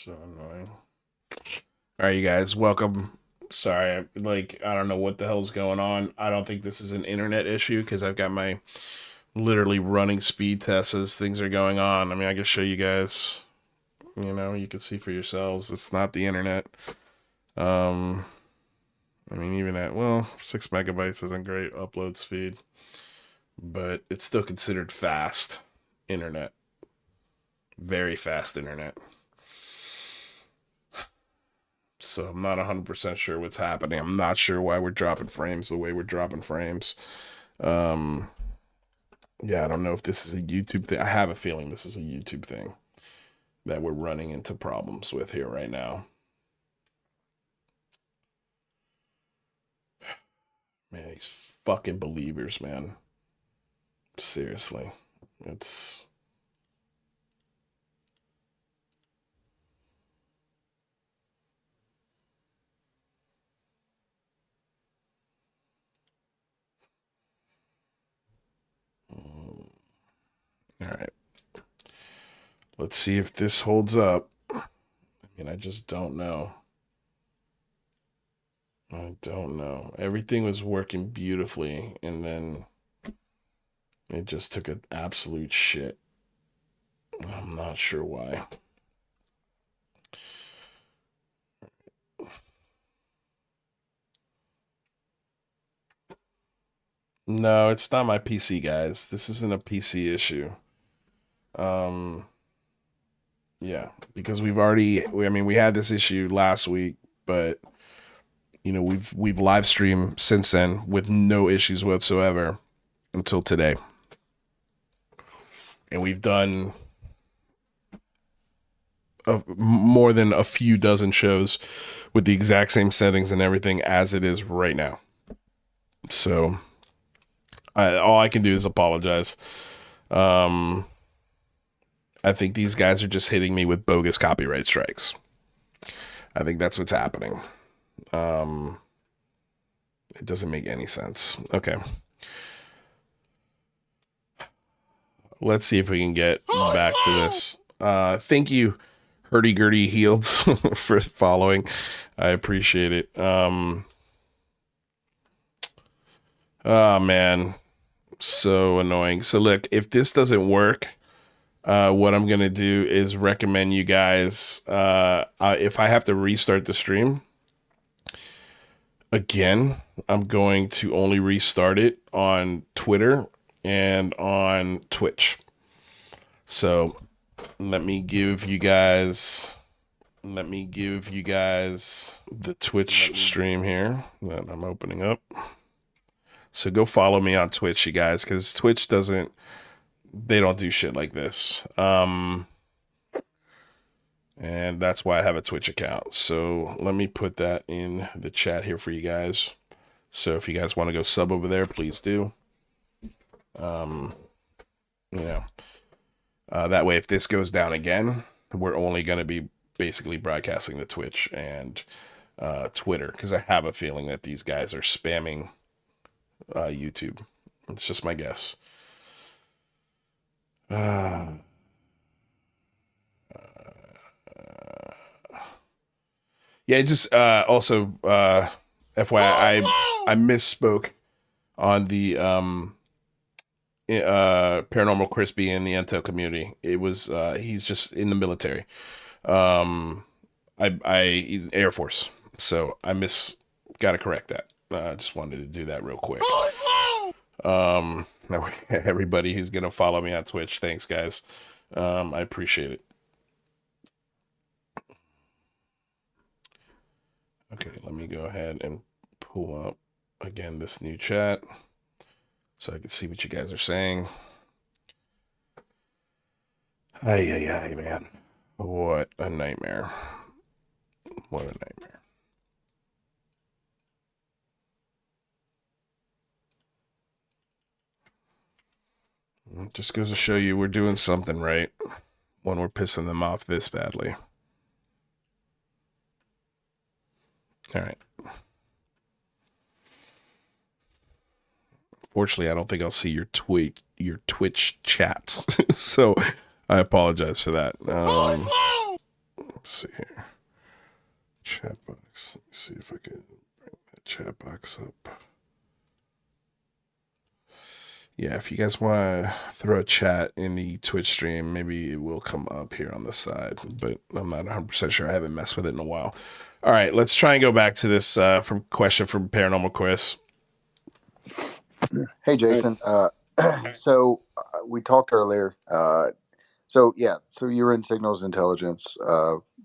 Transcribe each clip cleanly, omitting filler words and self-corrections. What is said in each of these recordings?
So annoying. All right, you guys, welcome. Sorry, I don't know what the hell's going on. I don't think this is an internet issue because I've got my literally running speed tests as things are going on. I mean, I can show you guys. You can see for yourselves. It's not the internet. Um, I mean, even at 6 MB isn't great upload speed, but it's still considered fast internet. Very fast internet. So I'm not 100% sure what's happening. I'm not sure why we're dropping frames the way we're dropping frames. Um, yeah, I don't know if this is a YouTube thing. I have a feeling this is a YouTube thing that we're running into problems with here right now. Man, these fucking believers, man. Seriously. It's... All right. Let's see if this holds up. I mean, I just don't know. I don't know. Everything was working beautifully, and then it just took an absolute shit. I'm not sure why. No, it's not my PC, guys. This isn't a PC issue. Um, yeah, because we had this issue last week, but we've live streamed since then with no issues whatsoever until today. And we've done more than a few dozen shows with the exact same settings and everything as it is right now. So all I can do is apologize. I think these guys are just hitting me with bogus copyright strikes. I think that's what's happening. It doesn't make any sense. Okay. Let's see if we can get back to this. Thank you, Hurdy Gurdy Healeds, for following. I appreciate it. Oh, man. So annoying. So look, if this doesn't work, what I'm going to do is recommend you guys, if I have to restart the stream again, I'm going to only restart it on Twitter and on Twitch. So let me give you guys the Twitch stream here that I'm opening up. So go follow me on Twitch, you guys, because Twitch they don't do shit like this. And that's why I have a Twitch account. So let me put that in the chat here for you guys. So if you guys want to go sub over there, please do. That way, if this goes down again, we're only going to be basically broadcasting the Twitch and Twitter, because I have a feeling that these guys are spamming YouTube. It's just my guess. Yeah, just also FYI, I misspoke on the Paranormal Crispy in the Intel community. It was he's just in the military. He's in Air Force, so gotta correct that. I just wanted to do that real quick. Everybody who's gonna follow me on Twitch, thanks guys. I appreciate it. Okay, let me go ahead and pull up again this new chat so I can see what you guys are saying. Ay, man. What a nightmare. What a nightmare. It just goes to show you we're doing something right when we're pissing them off this badly. All right. Fortunately, I don't think I'll see your Twitch chats, so I apologize for that. Let's see here. Chat box. Let me see if I can bring that chat box up. Yeah, if you guys want to throw a chat in the Twitch stream, maybe it will come up here on the side, but I'm not 100% sure. I haven't messed with it in a while. All right, let's try and go back to this from question from Paranormal Chris. Hey, Jason. So we talked earlier. So you're in signals intelligence.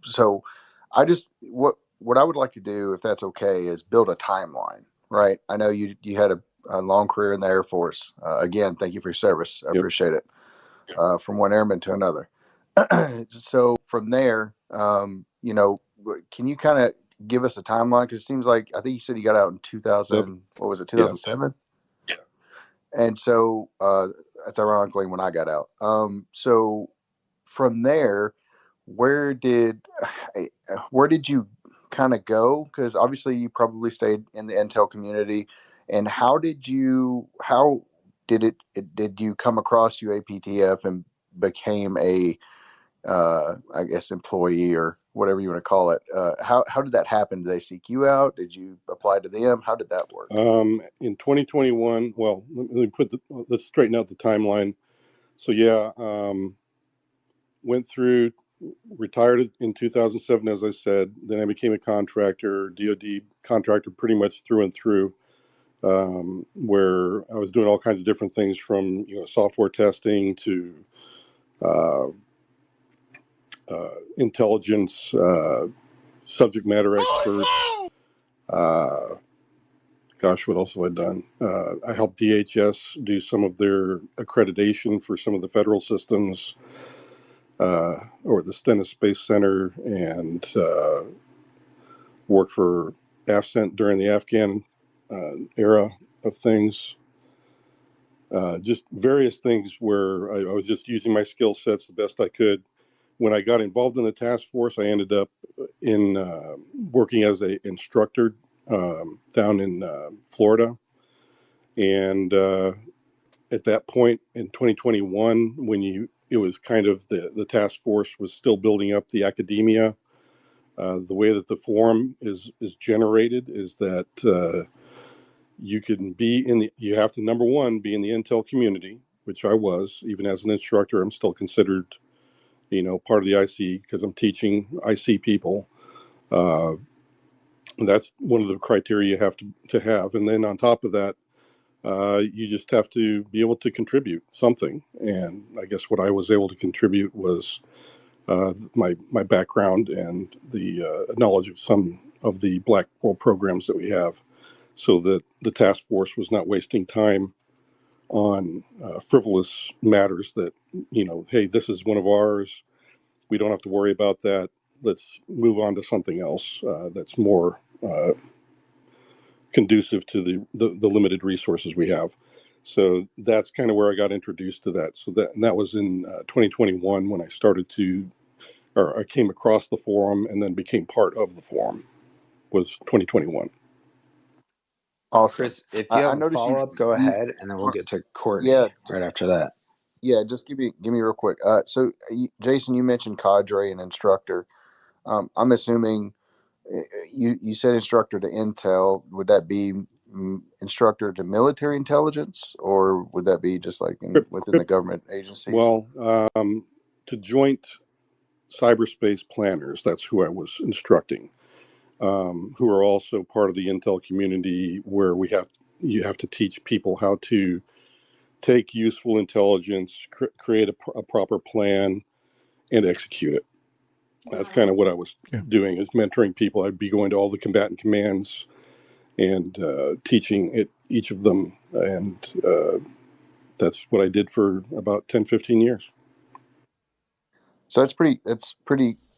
So what I would like to do, if that's okay, is build a timeline. Right. I know you had a long career in the Air Force. Again, thank you for your service. I appreciate it. From one airman to another. So from there, can you kind of give us a timeline? Because it seems like I think you said you got out in 2000. What was it? 2007. And so that's ironically when I got out. So from there, where did you kind of go? Because obviously you probably stayed in the intel community. And did you come across UAPTF and became a I guess employee or whatever you want to call it? How did that happen? Did they seek you out? Did you apply to them? How did that work? In 2021, well, let's straighten out the timeline. So went through, retired in 2007, as I said. Then I became a contractor, DoD contractor, pretty much through and through, where I was doing all kinds of different things, from software testing to intelligence, subject matter expert. Gosh, what else have I done? I helped DHS do some of their accreditation for some of the federal systems, or the Stennis Space Center, and worked for AFCENT during the Afghan era of things. Just various things where I was just using my skill sets the best I could. When I got involved in the task force, I ended up in working as an instructor down in Florida. And at that point in 2021, it was kind of the task force was still building up the academia. The way that the forum is generated is that you can you have to, number one, be in the intel community, which I was. Even as an instructor, I'm still considered, part of the IC because I'm teaching IC people. That's one of the criteria you have to have. And then on top of that, you just have to be able to contribute something. And I guess what I was able to contribute was my background and the knowledge of some of the Black World programs that we have, so that the task force was not wasting time on frivolous matters that, hey, this is one of ours. We don't have to worry about that. Let's move on to something else that's more conducive to the limited resources we have. So that's kind of where I got introduced to that. And that was in 2021 when I came across the forum and then became part of the forum. Was 2021. Awesome. Chris, if you have a follow-up, go ahead, and then we'll get to Courtney right after that. Yeah, just give me real quick. So Jason, you mentioned cadre and instructor. I'm assuming you said instructor to intel. Would that be instructor to military intelligence, or would that be just like within the government agencies? Well, to joint cyberspace planners, that's who I was instructing, who are also part of the intel community, where you have to teach people how to take useful intelligence, create a proper plan, and execute it. That's kind of what I was doing, is mentoring people. I'd be going to all the combatant commands and teaching each of them. And that's what I did for about 10, 15 years. So that's pretty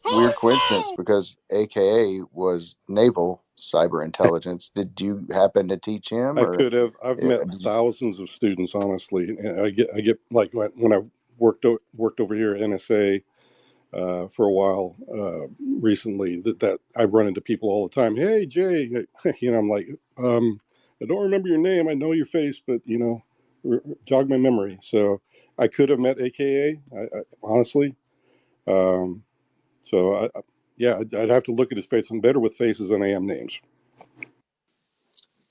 weird coincidence, because AKA was naval cyber intelligence. Did you happen to teach him? I could have. I've met thousands of students, honestly. And I get like when I worked over here at NSA for a while recently, that I run into people all the time. Hey, Jay, I'm like, I don't remember your name. I know your face, but jog my memory. So I could have met AKA, honestly. So Yeah, I'd have to look at his face. I'm better with faces than I am names.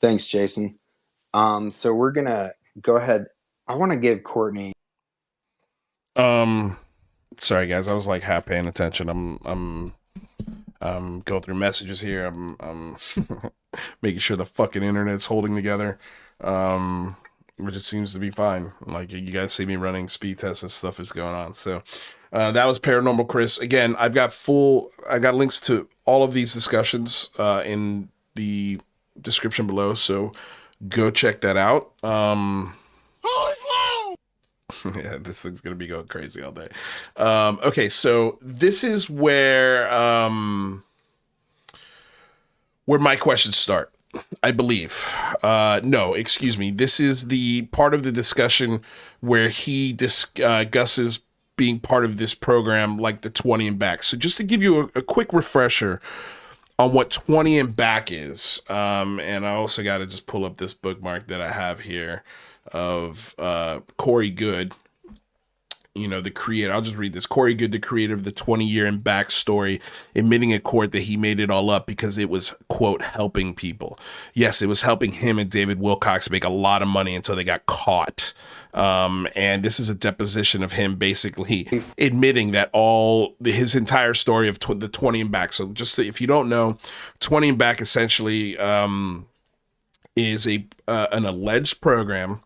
Thanks, Jason. So we're gonna go ahead. I want to give Courtney. Sorry guys, I was like half paying attention. I'm going through messages here. I'm making sure the fucking internet's holding together. Which it seems to be fine. Like, you guys see me running speed tests and stuff is going on. So that was Paranormal Chris. Again, I got links to all of these discussions in the description below, so go check that out. Yeah, this thing's gonna be going crazy all day. Okay, so this is where my questions start, I believe. No, excuse me. This is the part of the discussion where he discusses being part of this program, like the 20 and back. So just to give you a quick refresher on what 20 and back is, and I also got to just pull up this bookmark that I have here of Corey Goode, the creator. I'll just read this. Corey Goode, the creator of the 20-year and back story, admitting in court that he made it all up because it was, quote, helping people. Yes, it was helping him and David Wilcox make a lot of money until they got caught. And this is a deposition of him basically admitting that his entire story of the 20 and back. So just if you don't know, 20 and back essentially is an alleged program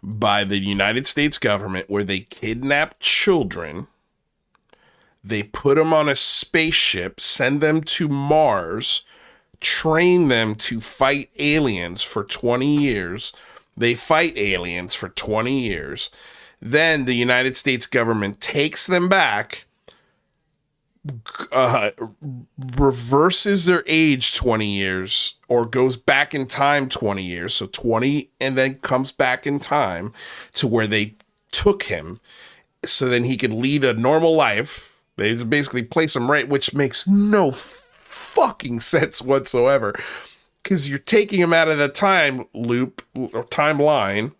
by the United States government where they kidnap children, they put them on a spaceship, send them to Mars, train them to fight aliens for 20 years. They fight aliens for 20 years. Then the United States government takes them back, reverses their age 20 years or goes back in time 20 years. So 20 and then comes back in time to where they took him so then he could lead a normal life. They just basically place him right, which makes no fucking sense whatsoever because you're taking him out of the time loop or timeline,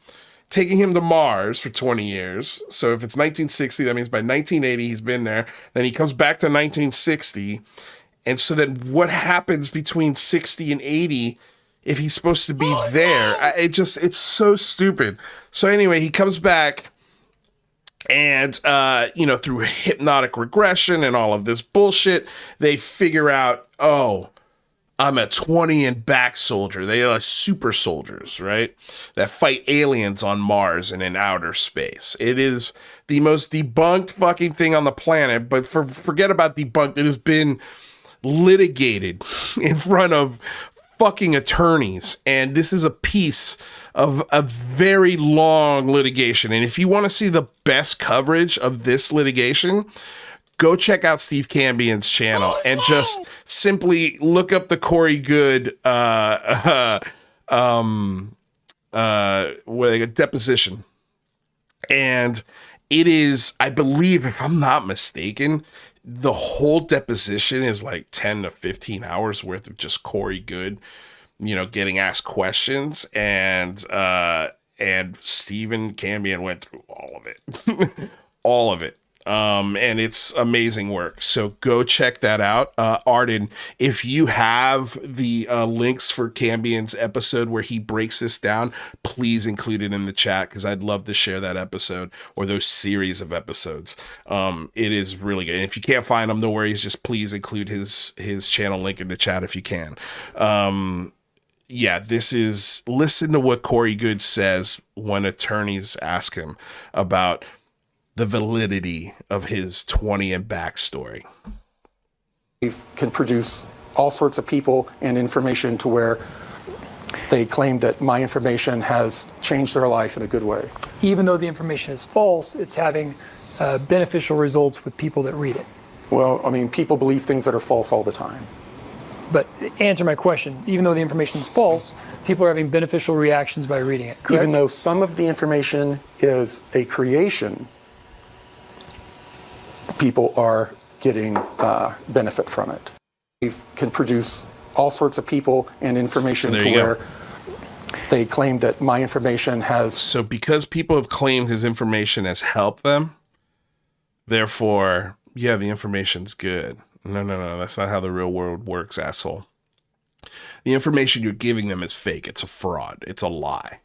taking him to Mars for 20 years. So if it's 1960, that means by 1980, he's been there. Then he comes back to 1960. And so then what happens between 60 and 80 if he's supposed to be there? It's so stupid. So anyway, he comes back and, through hypnotic regression and all of this bullshit, they figure out, I'm a 20 and back soldier. They are super soldiers, right? That fight aliens on Mars and in outer space. It is the most debunked fucking thing on the planet, but forget about debunked. It has been litigated in front of fucking attorneys. And this is a piece of a very long litigation. And if you want to see the best coverage of this litigation, go check out Steve Cambion's channel and just simply look up the Corey Goode deposition. And it is, I believe, if I'm not mistaken, the whole deposition is like 10 to 15 hours worth of just Corey Goode, getting asked questions, and Stephen Cambion went through all of it. All of it. And it's amazing work. So go check that out. Arden, if you have the links for Cambion's episode where he breaks this down, please include it in the chat because I'd love to share that episode or those series of episodes. It is really good. And if you can't find them, no worries. Just please include his channel link in the chat if you can. Listen to what Corey Goode says when attorneys ask him about the validity of his 20 and back story. Can produce all sorts of people and information to where they claim that my information has changed their life in a good way. Even though the information is false, it's having beneficial results with people that read it. Well, I mean, people believe things that are false all the time. But answer my question, even though the information is false, people are having beneficial reactions by reading it, correct? Even though some of the information is a creation, people are getting benefit from it. It can produce all sorts of people and information to where they claim that my information has... So because people have claimed his information has helped them, therefore, yeah, the information's good. No. That's not how the real world works, asshole. The information you're giving them is fake. It's a fraud. It's a lie.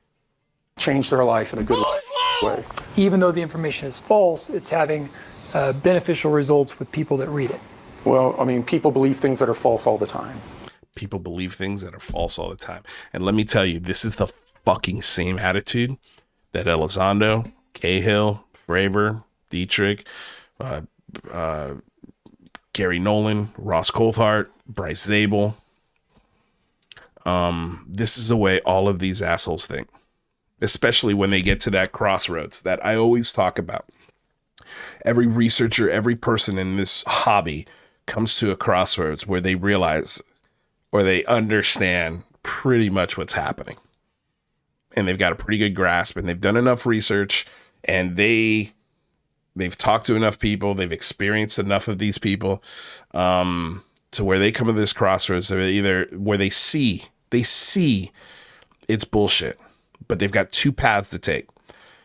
Change their life in a good way. Even though the information is false, it's having beneficial results with people that read it. Well, I mean, people believe things that are false all the time. People believe things that are false all the time. And let me tell you, this is the fucking same attitude that Elizondo, Cahill, Fravor, Dietrich, Gary Nolan, Ross Coulthart, Bryce Zabel. This is the way all of these assholes think, especially when they get to that crossroads that I always talk about. Every researcher, every person in this hobby comes to a crossroads where they realize or they understand pretty much what's happening. And they've got a pretty good grasp, and they've done enough research, and they've talked to enough people, they've experienced enough of these people, to where they come to this crossroads either where they see it's bullshit, but they've got two paths to take.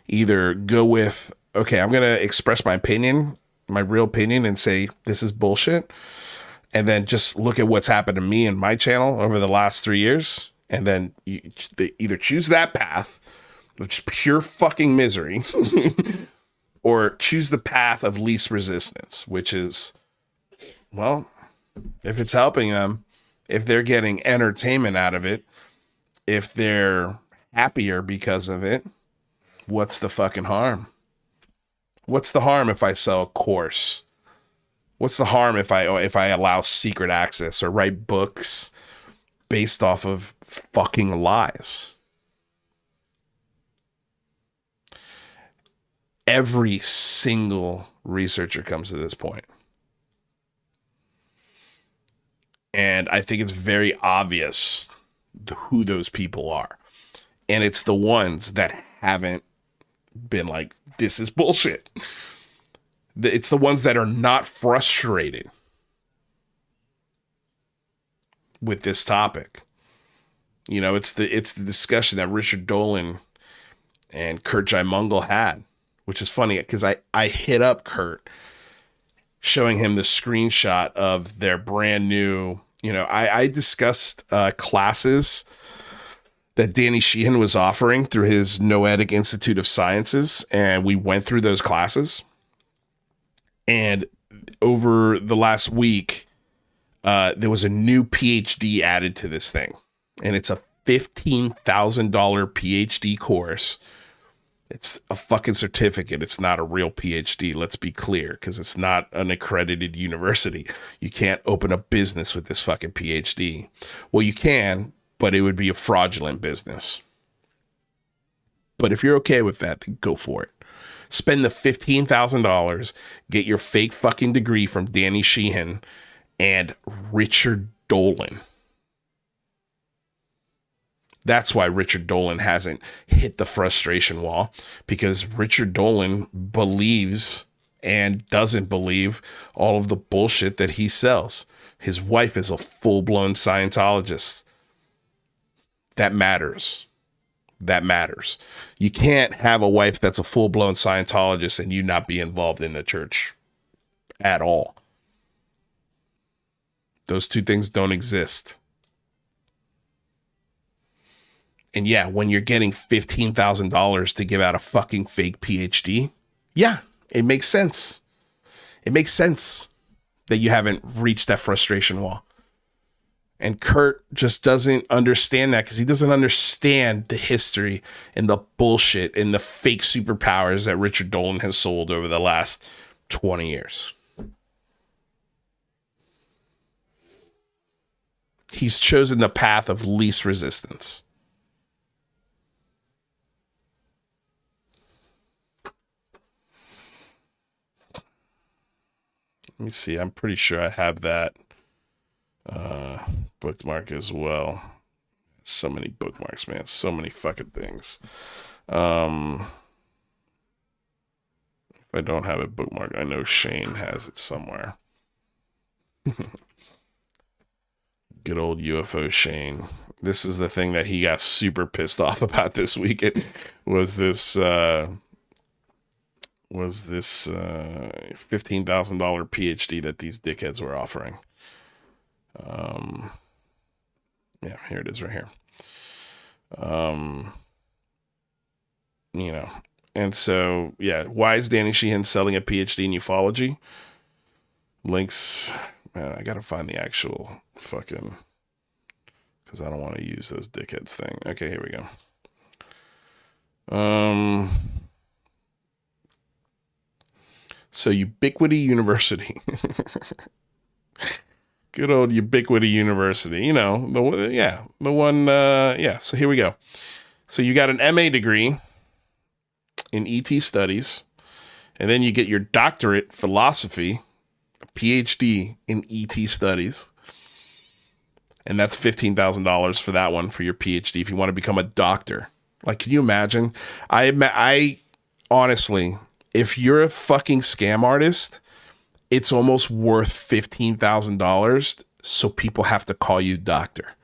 Either go with, okay, I'm going to express my opinion, my real opinion, and say this is bullshit, and then just look at what's happened to me and my channel over the last 3 years, and then they either choose that path, which is pure fucking misery, or choose the path of least resistance, which is, well, if it's helping them, if they're getting entertainment out of it, if they're happier because of it, what's the fucking harm? What's the harm if I sell a course? What's the harm if I allow secret access or write books based off of fucking lies? Every single researcher comes to this point. And I think it's very obvious who those people are. And it's the ones that haven't been like, this is bullshit. It's the ones that are not frustrated with this topic. You know, it's the discussion that Richard Dolan and Kurt Jaimungal had, which is funny because I hit up Kurt showing him the screenshot of their brand new, you know, I discussed classes that Danny Sheehan was offering through his Noetic Institute of Sciences. And we went through those classes. And over the last week, there was a new PhD added to this thing. And it's a $15,000 PhD course. It's a fucking certificate. It's not a real PhD. Let's be clear, because it's not an accredited university. You can't open a business with this fucking PhD. Well, you can, but it would be a fraudulent business. But if you're okay with that, then go for it. Spend the $15,000, get your fake fucking degree from Danny Sheehan and Richard Dolan. That's why Richard Dolan hasn't hit the frustration wall, because Richard Dolan believes and doesn't believe all of the bullshit that he sells. His wife is a full-blown Scientologist. That matters. That matters. You can't have a wife that's a full-blown Scientologist and you not be involved in the church at all. Those two things don't exist. And yeah, when you're getting $15,000 to give out a fucking fake PhD, yeah, it makes sense. It makes sense that you haven't reached that frustration wall. And Kurt just doesn't understand that, because he doesn't understand the history and the bullshit and the fake superpowers that Richard Dolan has sold over the last 20 years. He's chosen the path of least resistance. Let me see. I'm pretty sure I have that bookmark as well. So many bookmarks, man. So many fucking things. If I don't have it bookmarked, I know Shane has it somewhere. Good old UFO Shane. This is the thing that he got super pissed off about this weekend, was this was this $15,000 PhD that these dickheads were offering. Yeah, here it is right here. You know, and so, yeah, why is Danny Sheehan selling a PhD in ufology? Links, man, I gotta find the actual fucking, because I don't want to use those dickheads thing. Okay, here we go. So Ubiquity University. Good old Ubiquity University. You know, the one, yeah. So here we go. So you got an MA degree in ET studies, and then you get your doctorate philosophy, a PhD in ET studies. And that's $15,000 for that one, for your PhD, if you want to become a doctor. Like, can you imagine? I honestly, if you're a fucking scam artist, it's almost worth $15,000, so people have to call you doctor.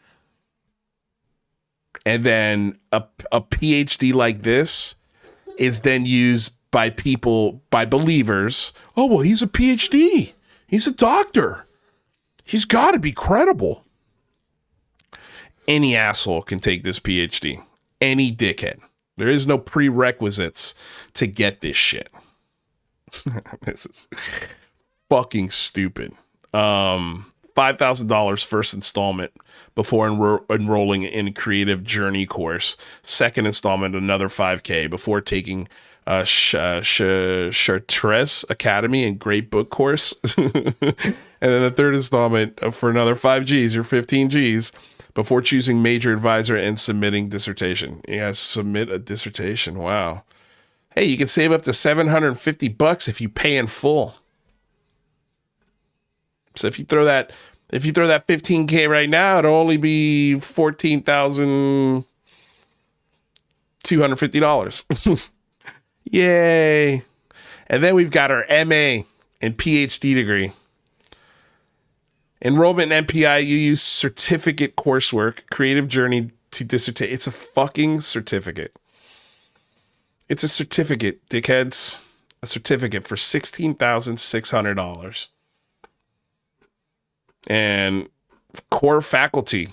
And then a PhD like this is then used by people, by believers. Oh, well, he's a PhD. He's a doctor. He's got to be credible. Any asshole can take this PhD. Any dickhead. There is no prerequisites to get this shit. This is fucking stupid. $5,000 first installment before enrolling in a creative journey course. Second installment, another $5,000 before taking Chartres Academy and Great Book course. And then the third installment for another 5 G's or 15 G's before choosing major advisor and submitting dissertation. Yeah, submit a dissertation. Wow. Hey, you can save up to $750 if you pay in full. So if you throw that $15,000 right now, it'll only be $14,250. Yay. And then we've got our MA and PhD degree. Enrollment in MPI, you use certificate coursework, creative journey to dissertate. It's a fucking certificate. It's a certificate, dickheads. A certificate for $16,600. And core faculty.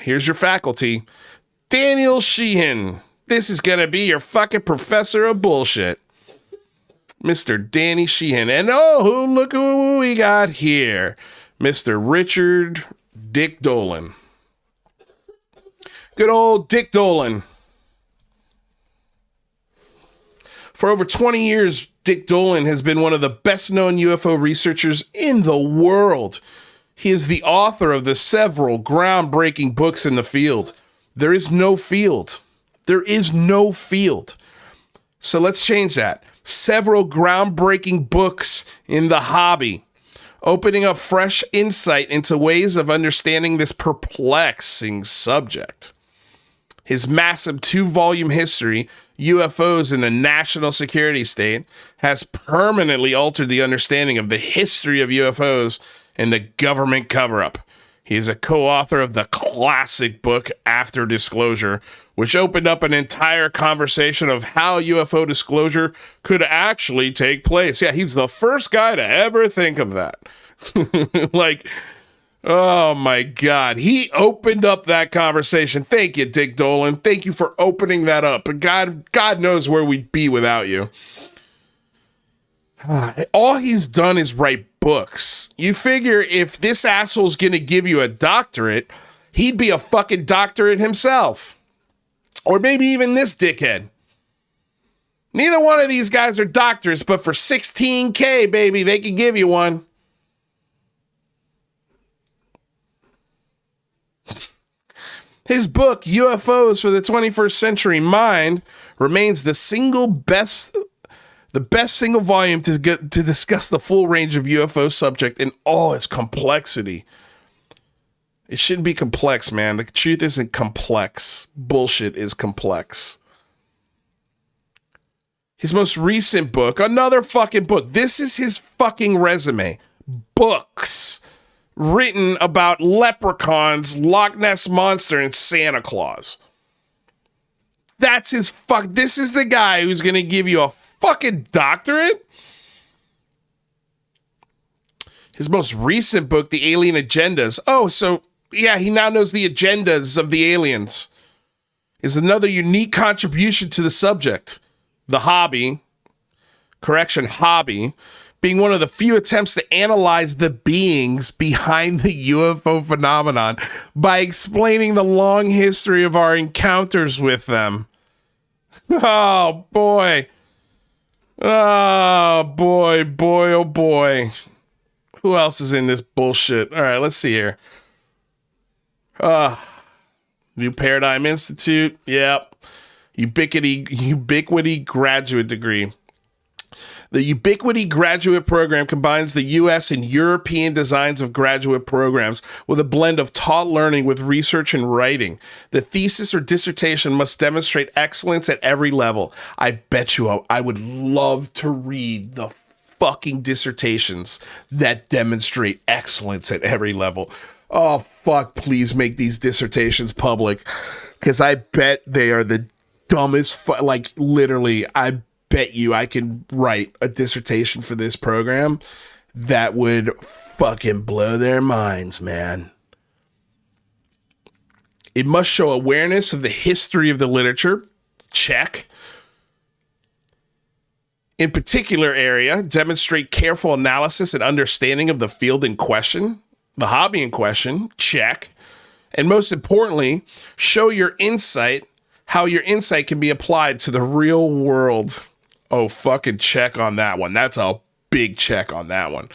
Here's your faculty. Daniel Sheehan. This is going to be your fucking professor of bullshit. Mr. Danny Sheehan. And oh, look who we got here. Mr. Richard Dick Dolan. Good old Dick Dolan. For over 20 years, Dick Dolan has been one of the best-known UFO researchers in the world. He is the author of the several groundbreaking books in the field. There is no field. There is no field. So let's change that. Several groundbreaking books in the hobby, opening up fresh insight into ways of understanding this perplexing subject. His massive 2-volume history, UFOs in the National Security State, has permanently altered the understanding of the history of UFOs and the government cover-up. He is a co-author of the classic book After Disclosure, which opened up an entire conversation of how UFO disclosure could actually take place. Yeah, he's the first guy to ever think of that. Like, oh my God. He opened up that conversation. Thank you, Dick Dolan. Thank you for opening that up. And God knows where we'd be without you. All he's done is write books. You figure if this asshole's going to give you a doctorate, he'd be a fucking doctorate himself. Or maybe even this dickhead. Neither one of these guys are doctors, but for $16,000, baby, they could give you one. His book, UFOs for the 21st Century Mind, remains the best single volume to discuss the full range of UFO subject in all its complexity. It shouldn't be complex, man. The truth isn't complex. Bullshit is complex. His most recent book, another fucking book. This is his fucking resume. Books written about leprechauns, Loch Ness Monster, and Santa Claus. That's his fuck. This is the guy who's going to give you a fucking doctorate? His most recent book, The Alien Agendas. Oh, so yeah, he now knows the agendas of the aliens. Is another unique contribution to the subject. The hobby, being one of the few attempts to analyze the beings behind the UFO phenomenon by explaining the long history of our encounters with them. Oh, boy. Oh, boy, oh, boy. Who else is in this bullshit? All right, let's see here. New Paradigm Institute. Yep. Ubiquity graduate degree. The Ubiquity graduate program combines the U.S. and European designs of graduate programs with a blend of taught learning with research and writing. The thesis or dissertation must demonstrate excellence at every level. I bet you I would love to read the fucking dissertations that demonstrate excellence at every level. Oh, fuck, please make these dissertations public, because I bet they are the dumbest, like, literally, I bet you I can write a dissertation for this program that would fucking blow their minds, man. It must show awareness of the history of the literature. Check. In particular area, demonstrate careful analysis and understanding of the field in question, the hobby in question. Check. And most importantly, show your insight, how your insight can be applied to the real world. Oh, fucking check on that one. That's a big check on that one.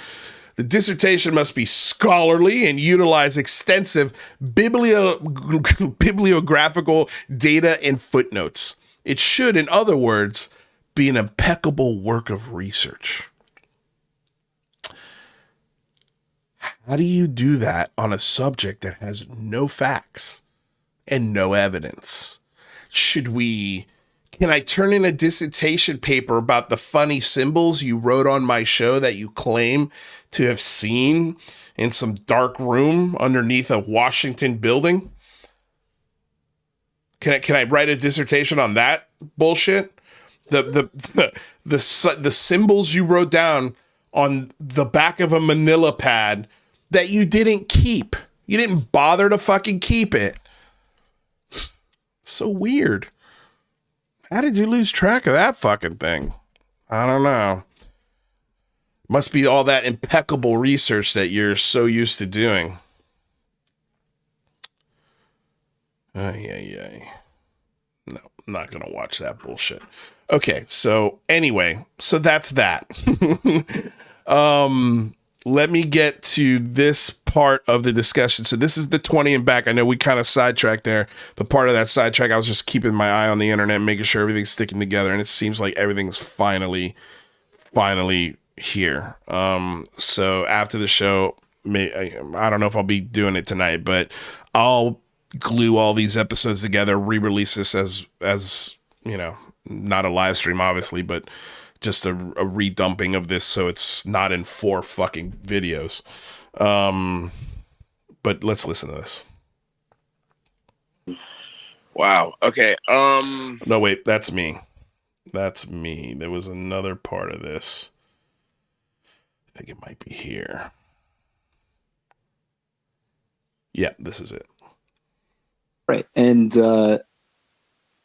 The dissertation must be scholarly and utilize extensive bibliographical data and footnotes. It should, in other words, be an impeccable work of research. How do you do that on a subject that has no facts and no evidence? Can I turn in a dissertation paper about the funny symbols you wrote on my show that you claim to have seen in some dark room underneath a Washington building? Can I write a dissertation on that bullshit? The symbols you wrote down on the back of a manila pad that you didn't keep. You didn't bother to fucking keep it. So weird. How did you lose track of that fucking thing? I don't know. Must be all that impeccable research that you're so used to doing. No, I'm not going to watch that bullshit. Okay, so anyway, so that's that. Let me get to this part of the discussion. So this is the 20 and back. I know we kind of sidetracked there, but part of that sidetrack, I was just keeping my eye on the internet, making sure everything's sticking together, and it seems like everything's finally here. So after the show, I don't know if I'll be doing it tonight, but I'll glue all these episodes together, re-release this as you know, not a live stream, obviously, but just a redumping of this, so it's not in 4 fucking videos. But let's listen to this. Wow. Okay. No, wait, that's me. There was another part of this. I think it might be here. Yeah, this is it. Right. And,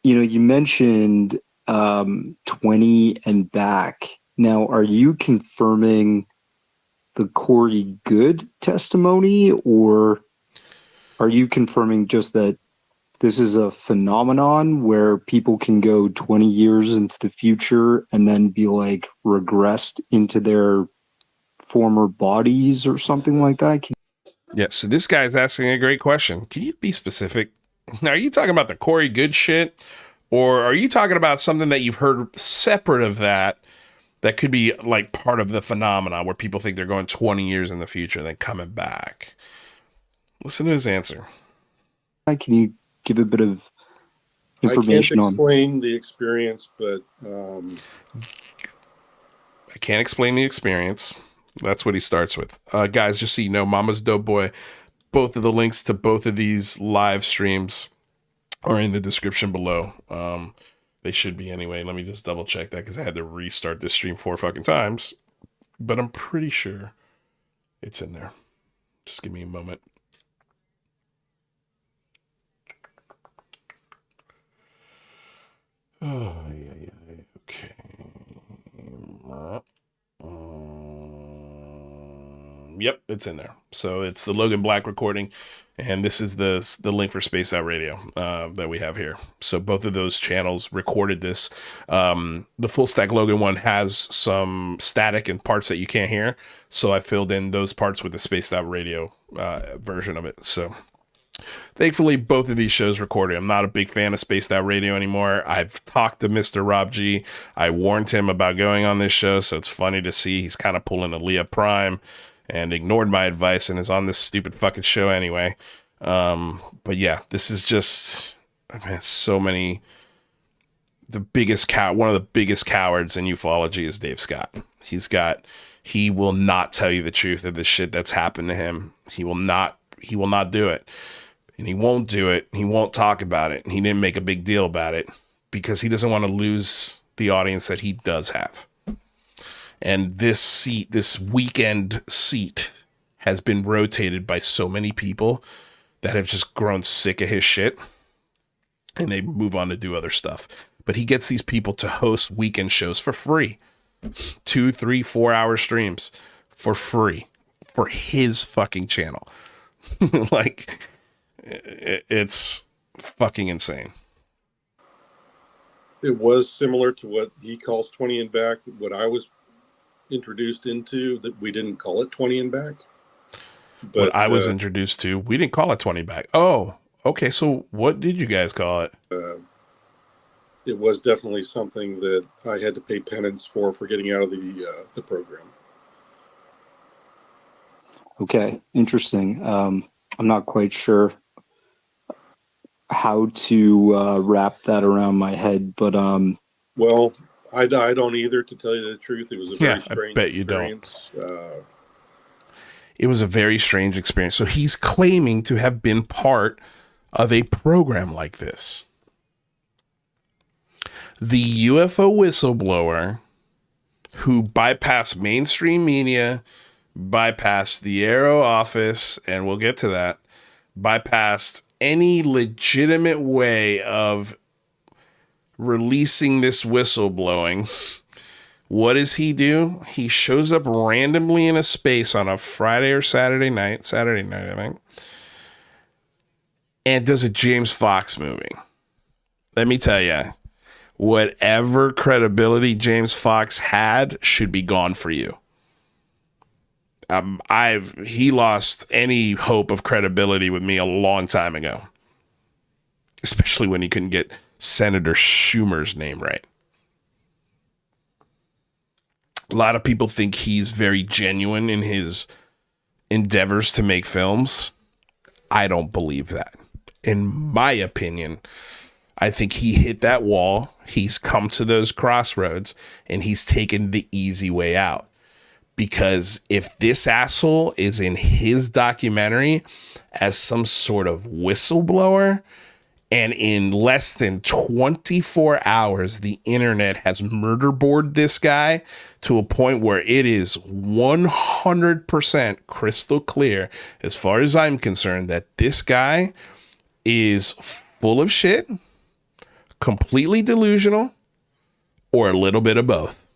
you mentioned 20 and back. Now, are you confirming the Corey Good testimony, or are you confirming just that this is a phenomenon where people can go 20 years into the future and then be like regressed into their former bodies or something like that? Yeah, so this guy's asking a great question. Can you be specific? Now, are you talking about the Corey Good shit? Or are you talking about something that you've heard separate of that could be like part of the phenomena where people think they're going 20 years in the future and then coming back? Listen to his answer. Can you give a bit of information on? I can't explain the experience, but I can't explain the experience. That's what he starts with. Guys, just so you know, Mama's Dope Boy, both of the links to both of these live streams are in the description below. They should be anyway. Let me just double check that because I had to restart this stream 4 fucking times. But I'm pretty sure it's in there. Just give me a moment. Oh, yeah. Okay. Yep, it's in there. So it's the Logan Black recording, and this is the link for Spaced Out Radio that we have here. So both of those channels recorded this. The Full Stack Logan one has some static and parts that you can't hear, so I filled in those parts with the Spaced Out Radio version of it. So thankfully, both of these shows recorded. I'm not a big fan of Spaced Out Radio anymore. I've talked to Mr. Rob G. I warned him about going on this show, so it's funny to see he's kind of pulling a Leah Prime and ignored my advice and is on this stupid fucking show anyway. But yeah, this is just, man, so many. One of the biggest cowards in ufology is Dave Scott. He will not tell you the truth of the shit that's happened to him. He will not do it. And he won't do it. He won't talk about it. He didn't make a big deal about it because he doesn't want to lose the audience that he does have. And this weekend seat has been rotated by so many people that have just grown sick of his shit and they move on to do other stuff. But he gets these people to host weekend shows for free. 2, 3, 4 hour streams for free for his fucking channel. Like, it's fucking insane. It was similar to what he calls 20 and back. What I was introduced into, that we didn't call it 20 and back. But what I was introduced to, we didn't call it 20 back. Oh, okay. So what did you guys call it? It was definitely something that I had to pay penance for getting out of the program. Okay, interesting. I'm not quite sure how to wrap that around my head, but well, I don't either, to tell you the truth. It was a very strange I bet experience. You don't. It was a very strange experience. So he's claiming to have been part of a program like this. The UFO whistleblower who bypassed mainstream media, bypassed the Aero office, and we'll get to that, bypassed any legitimate way of releasing this whistleblowing. What does he do? He shows up randomly in a space on a Friday or Saturday night, I think, and does a James Fox movie. Let me tell you, whatever credibility James Fox had should be gone for you. He lost any hope of credibility with me a long time ago, especially when he couldn't get Senator Schumer's name right. A lot of people think he's very genuine in his endeavors to make films. I don't believe that. In my opinion, I think he hit that wall. He's come to those crossroads and he's taken the easy way out. Because if this asshole is in his documentary as some sort of whistleblower, and in less than 24 hours, the internet has murderboarded this guy to a point where it is 100% crystal clear, as far as I'm concerned, that this guy is full of shit, completely delusional, or a little bit of both.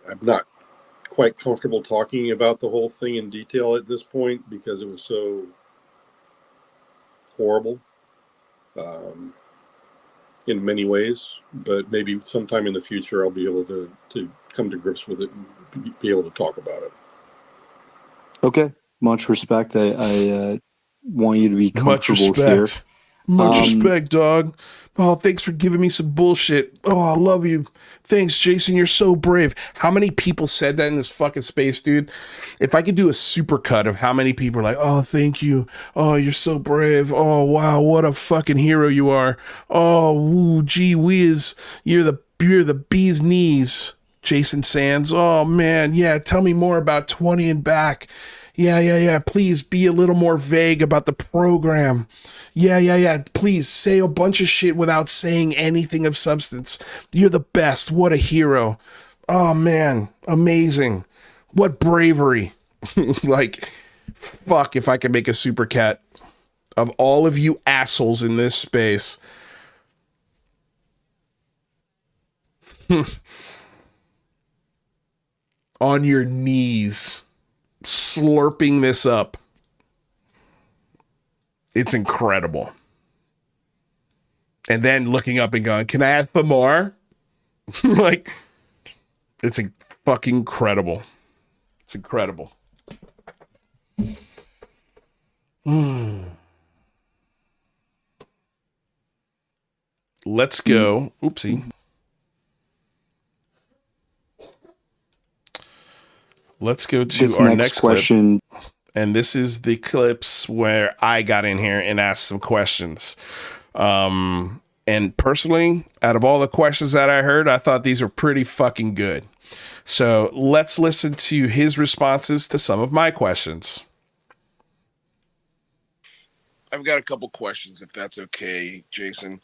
I'm not quite comfortable talking about the whole thing in detail at this point because it was so horrible in many ways, but maybe sometime in the future I'll be able to come to grips with it and be able to talk about it. Okay, much respect. I want you to be comfortable here. Much respect, dog. Oh, thanks for giving me some bullshit. Oh, I love you. Thanks, Jason. You're so brave. How many people said that in this fucking space, dude? If I could do a super cut of how many people are like, oh, thank you. Oh, you're so brave. Oh, wow. What a fucking hero you are. Oh, woo, gee whiz. You're the bee's knees, Jason Sands. Oh, man. Yeah. Tell me more about 20 and back. Yeah. Please be a little more vague about the program. Yeah. Please say a bunch of shit without saying anything of substance. You're the best. What a hero. Oh, man. Amazing. What bravery. Like, fuck if I could make a super cat of all of you assholes in this space. On your knees, slurping this up. It's incredible. And then looking up and going, can I have some more? Like, it's fucking incredible. It's incredible. Let's go. Oopsie. Let's go to this our next clip. question. And this is the clips where I got in here and asked some questions. And personally, out of all the questions that I heard, I thought these were pretty fucking good. So let's listen to his responses to some of my questions. I've got a couple questions, if that's okay, Jason.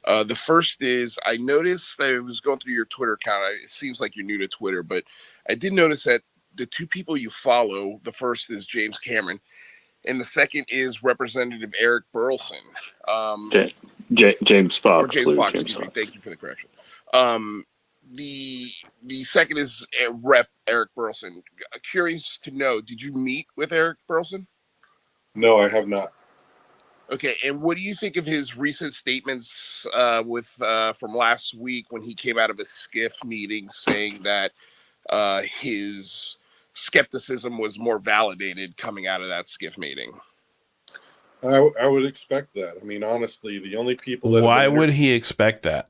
The first is, I noticed that I was going through your Twitter account. It seems like you're new to Twitter, but I did notice that the two people you follow, the first is James Cameron, and the second is Representative Eric Burleson. James Fox. Or James Fox, excuse me. Thank you for the correction. The second is Rep. Eric Burleson. Curious to know, did you meet with Eric Burleson? No, I have not. Okay, and what do you think of his recent statements from last week when he came out of a SCIF meeting saying that his skepticism was more validated coming out of that SCIF meeting? I would expect that. I mean, honestly, the only people that... Why would he expect that?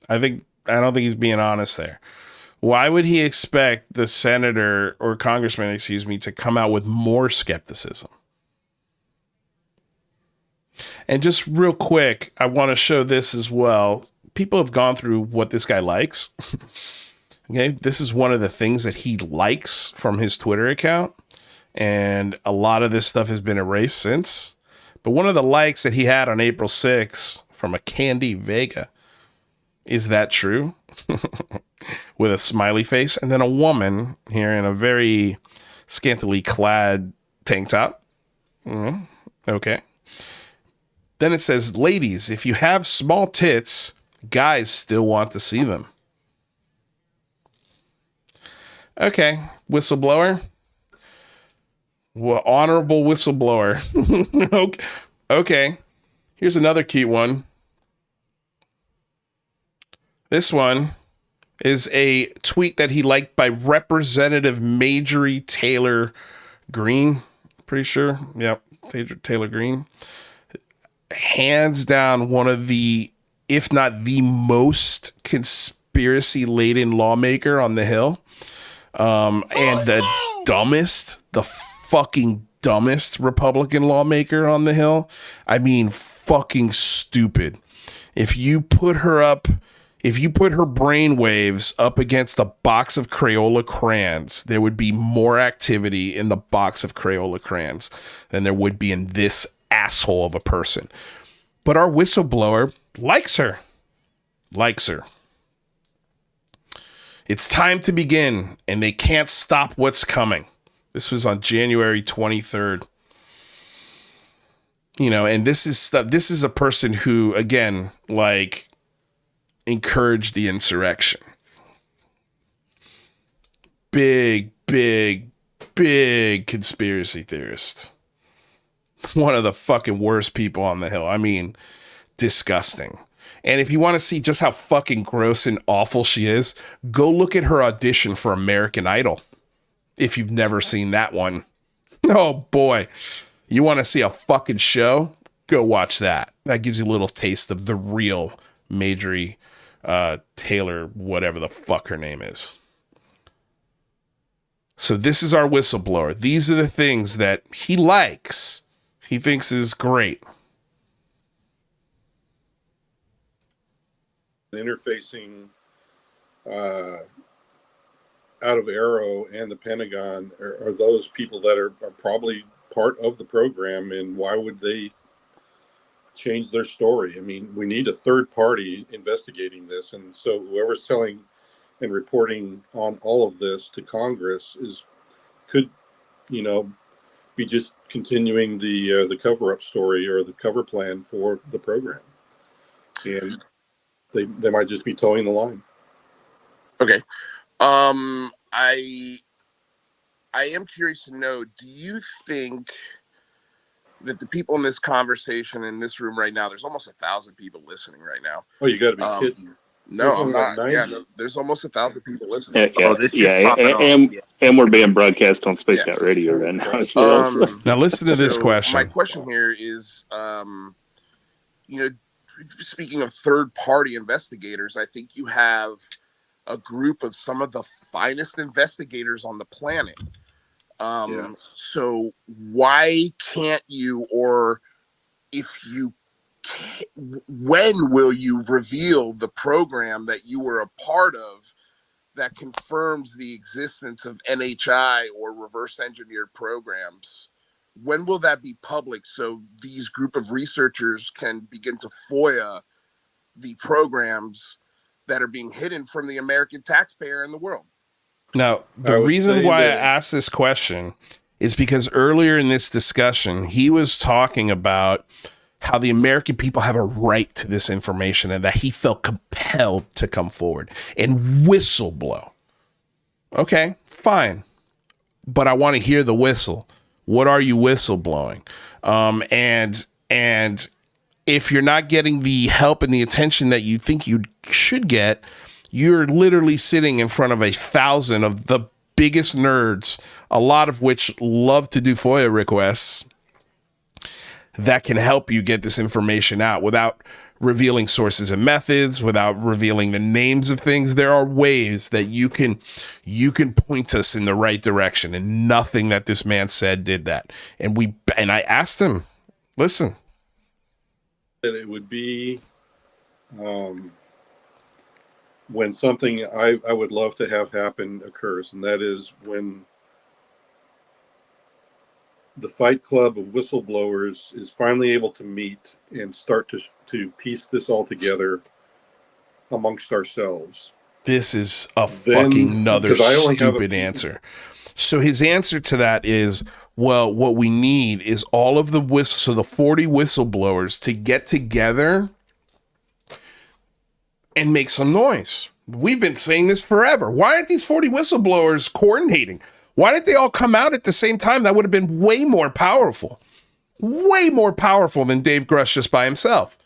I don't think he's being honest there. Why would he expect the senator or congressman, excuse me, to come out with more skepticism? And just real quick, I want to show this as well. People have gone through what this guy likes. Okay, this is one of the things that he likes from his Twitter account. And a lot of this stuff has been erased since. But one of the likes that he had on April 6th from a Candy Vega, is that true? With a smiley face. And then a woman here in a very scantily clad tank top. Okay. Then it says, ladies, if you have small tits, guys still want to see them. Okay, whistleblower. Well, honorable whistleblower. Okay, here's another cute one. This one is a tweet that he liked by Representative Marjorie Taylor Greene. Pretty sure. Yep, Taylor Greene. Hands down one of the, if not the most conspiracy-laden lawmaker on the Hill. And the fucking dumbest Republican lawmaker on the Hill. I mean, fucking stupid. If you put her brainwaves up against a box of Crayola crayons, there would be more activity in the box of Crayola crayons than there would be in this asshole of a person. But our whistleblower likes her. It's time to begin, and they can't stop what's coming. This was on January 23rd. You know, and this is a person who, again, like, encouraged the insurrection. Big conspiracy theorist. One of the fucking worst people on the Hill. I mean, disgusting. And if you want to see just how fucking gross and awful she is, go look at her audition for American Idol. If you've never seen that one. Oh boy. You want to see a fucking show? Go watch that. That gives you a little taste of the real Marjorie Taylor, whatever the fuck her name is. So this is our whistleblower. These are the things that he likes. He thinks is great. Interfacing out of Arrow and the Pentagon are those people that are probably part of the program, and why would they change their story? I mean, we need a third party investigating this, and so whoever's telling and reporting on all of this to Congress could, be just continuing the cover-up story or the cover plan for the program, and they might just be towing the line. Okay. I am curious to know, do you think that the people in this conversation in this room right now, there's almost 1,000 people listening right now. Oh, you got to be kidding. No, I'm not. Yeah, no, there's almost 1,000 people listening. And we're being broadcast on Space Out Radio right now as well. Now listen to this question. My question here is, speaking of third-party investigators, I think you have a group of some of the finest investigators on the planet. So why can't you, or if you can, when will you reveal the program that you were a part of that confirms the existence of NHI or reverse engineered programs? When will that be public so these group of researchers can begin to FOIA the programs that are being hidden from the American taxpayer in the world? Now, the reason why I asked this question is because earlier in this discussion, he was talking about how the American people have a right to this information and that he felt compelled to come forward and whistleblow. Okay, fine. But I want to hear the whistle. What are you whistleblowing? And if you're not getting the help and the attention that you think you should get, you're literally sitting in front of 1,000 of the biggest nerds, a lot of which love to do FOIA requests, that can help you get this information out without revealing sources and methods, without revealing the names of things. There are ways that you can point us in the right direction, and nothing that this man said did that. And I asked him, listen, that it would be when something I would love to have happen occurs, and that is when the Fight Club of whistleblowers is finally able to meet and start to piece this all together amongst ourselves. This is a fucking another stupid answer. So his answer to that is, well, what we need is all of the the 40 whistleblowers to get together and make some noise. We've been saying this forever. Why aren't these 40 whistleblowers coordinating? Why didn't they all come out at the same time? That would have been way more powerful than Dave Grush just by himself.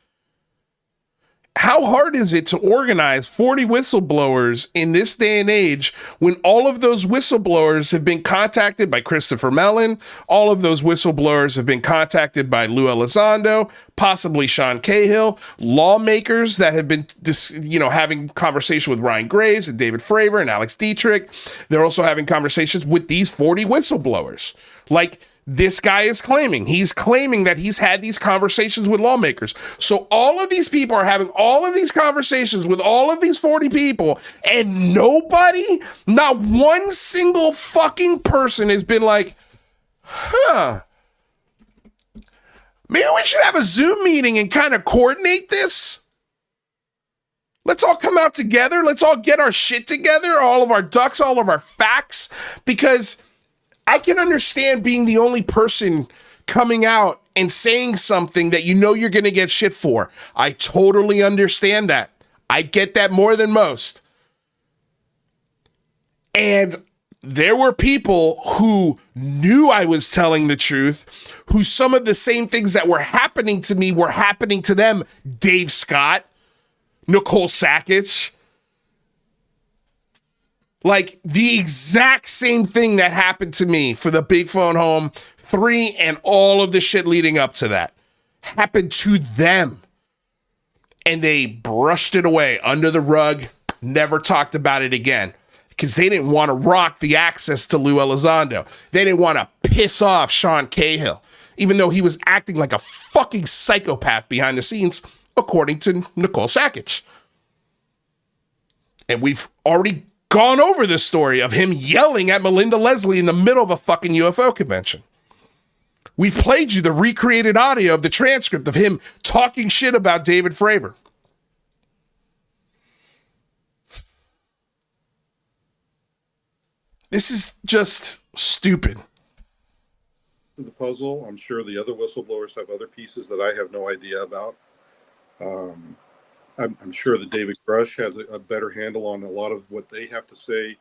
How hard is it to organize 40 whistleblowers in this day and age when all of those whistleblowers have been contacted by Christopher Mellon, all of those whistleblowers have been contacted by Lou Elizondo, possibly Sean Cahill, lawmakers that have been having conversation with Ryan Graves and David Fravor and Alex Dietrich. They're also having conversations with these 40 whistleblowers. Like this guy is claiming. He's claiming that he's had these conversations with lawmakers. So all of these people are having all of these conversations with all of these 40 people, and nobody, not one single fucking person has been like, maybe we should have a Zoom meeting and kind of coordinate this. Let's all come out together. Let's all get our shit together, all of our ducks, all of our facts, because I can understand being the only person coming out and saying something that you know you're going to get shit for. I totally understand that. I get that more than most. And there were people who knew I was telling the truth, who some of the same things that were happening to me were happening to them. Dave Scott, Nicole Sackich. Like the exact same thing that happened to me for the Big Phone Home 3 and all of the shit leading up to that happened to them. And they brushed it away under the rug, never talked about it again because they didn't want to rock the access to Lou Elizondo. They didn't want to piss off Sean Cahill, even though he was acting like a fucking psychopath behind the scenes, according to Nicole Sackich. And we've already gone over this story of him yelling at Melinda Leslie in the middle of a fucking UFO convention. We've played you the recreated audio of the transcript of him talking shit about David Fravor. This is just stupid. The puzzle. I'm sure the other whistleblowers have other pieces that I have no idea about. I'm sure that David Grush has a better handle on a lot of what they have to say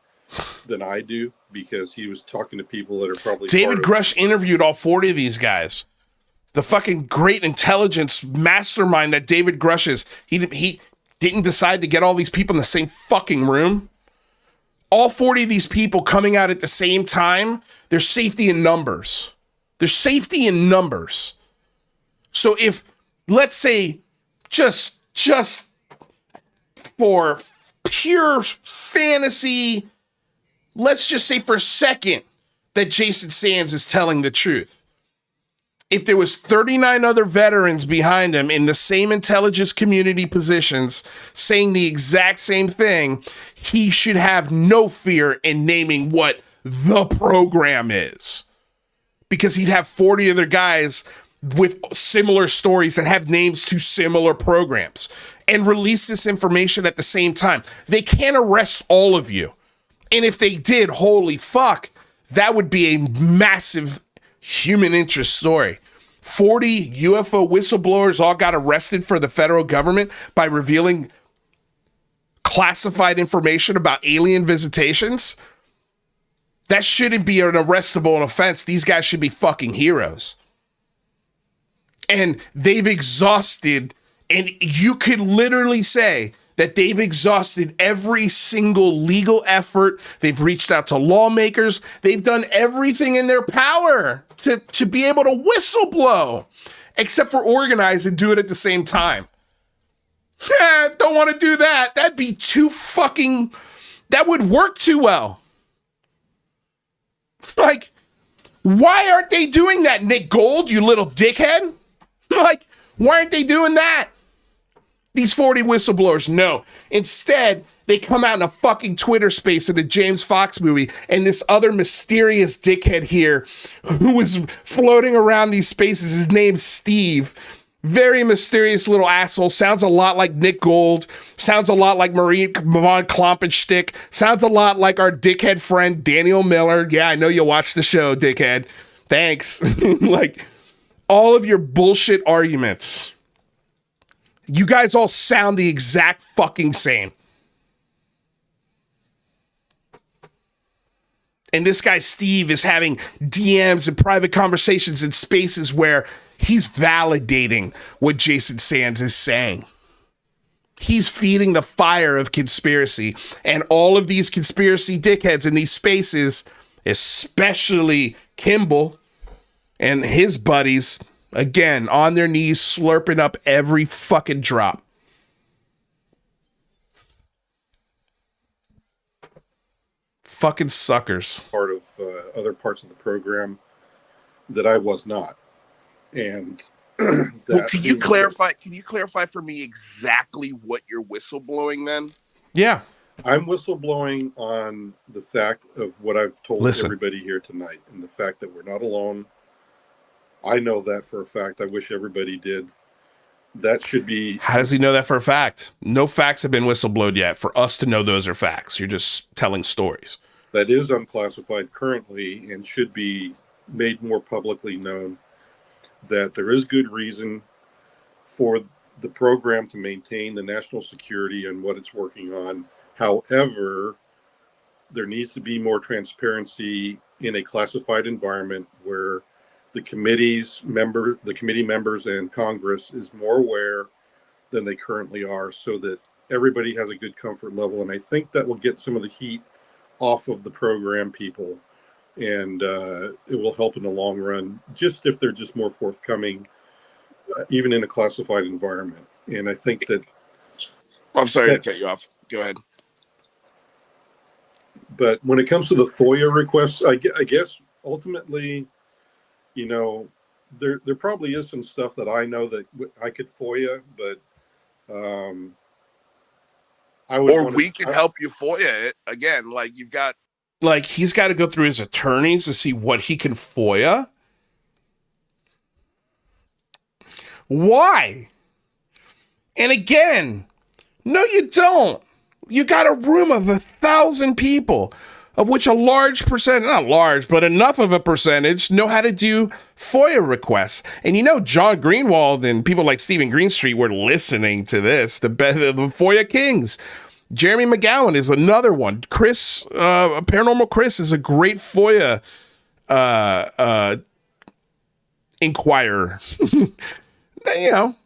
than I do, because he was talking to people that are probably... David Grush interviewed all 40 of these guys. The fucking great intelligence mastermind that David Grush is. He didn't decide to get all these people in the same fucking room. All 40 of these people coming out at the same time, there's safety in numbers. There's safety in numbers. So if, let's say, just for pure fantasy, let's just say for a second that Jason Sands is telling the truth. If there was 39 other veterans behind him in the same intelligence community positions saying the exact same thing, he should have no fear in naming what the program is. Because he'd have 40 other guys with similar stories that have names to similar programs and release this information at the same time. They can't arrest all of you. And if they did, holy fuck, that would be a massive human interest story. 40 UFO whistleblowers all got arrested for the federal government by revealing classified information about alien visitations. That shouldn't be an arrestable offense. These guys should be fucking heroes. And they've exhausted, and you could literally say that they've exhausted every single legal effort. They've reached out to lawmakers. They've done everything in their power to be able to whistleblow, except for organize and do it at the same time. Don't want to do that. That'd be too fucking, that would work too well. Like, why aren't they doing that, Nick Gold, you little dickhead? Like, why aren't they doing that? These 40 whistleblowers, no. Instead, they come out in a fucking Twitter space in a James Fox movie, and this other mysterious dickhead here who was floating around these spaces, his name's Steve. Very mysterious little asshole. Sounds a lot like Nick Gold. Sounds a lot like Marie von Kloppenstick. Sounds a lot like our dickhead friend Daniel Miller. Yeah, I know you watch the show, dickhead. Thanks. Like, all of your bullshit arguments. You guys all sound the exact fucking same. And this guy, Steve, is having DMs and private conversations in spaces where he's validating what Jason Sands is saying. He's feeding the fire of conspiracy. And all of these conspiracy dickheads in these spaces, especially Kimball and his buddies, again, on their knees, slurping up every fucking drop. Fucking suckers. Part of other parts of the program that I was not. And well, can you clarify? Can you clarify for me exactly what you're whistleblowing then? Yeah, I'm whistleblowing on the fact of what I've told everybody here tonight, and the fact that we're not alone. I know that for a fact. I wish everybody did. That should be... How does he know that for a fact? No facts have been whistleblowed yet for us to know those are facts. You're just telling stories. That is unclassified currently and should be made more publicly known, that there is good reason for the program to maintain the national security and what it's working on. However, there needs to be more transparency in a classified environment where the committee members and Congress is more aware than they currently are, so that everybody has a good comfort level. And I think that will get some of the heat off of the program people, and it will help in the long run, just if they're just more forthcoming, even in a classified environment. And I think that... I'm sorry to cut you off. Go ahead. But when it comes to the FOIA requests, I guess ultimately, you know, there probably is some stuff that I know that I could FOIA, but or we can help you FOIA it again. Like you've got, like he's got to go through his attorneys to see what he can FOIA. Why? And again, no, you don't. You got a room of 1,000 people, of which a large percent, not large, but enough of a percentage know how to do FOIA requests. And you know, John Greenwald and people like Stephen Greenstreet were listening to this, the FOIA kings. Jeremy McGowan is another one. Chris, Paranormal Chris is a great FOIA inquirer. You know,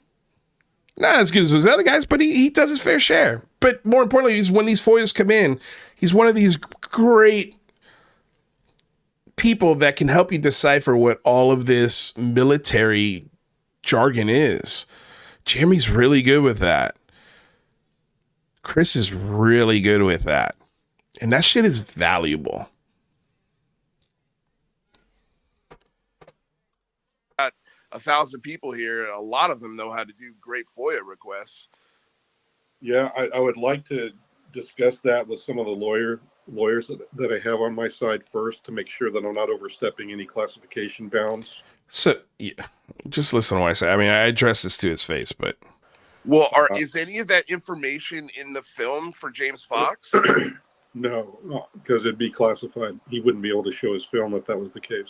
not as good as those other guys, but he does his fair share. But more importantly, is when these FOIAs come in, he's one of these great people that can help you decipher what all of this military jargon is. Jeremy's really good with that. Chris is really good with that. And that shit is valuable. 1,000 people here. A lot of them know how to do great FOIA requests. Yeah, I would like to discuss that with some of the lawyers that I have on my side first to make sure that I'm not overstepping any classification bounds. So, yeah, just listen to what I say. I mean, I address this to his face, but... Well, is any of that information in the film for James Fox? No, because it'd be classified. He wouldn't be able to show his film if that was the case.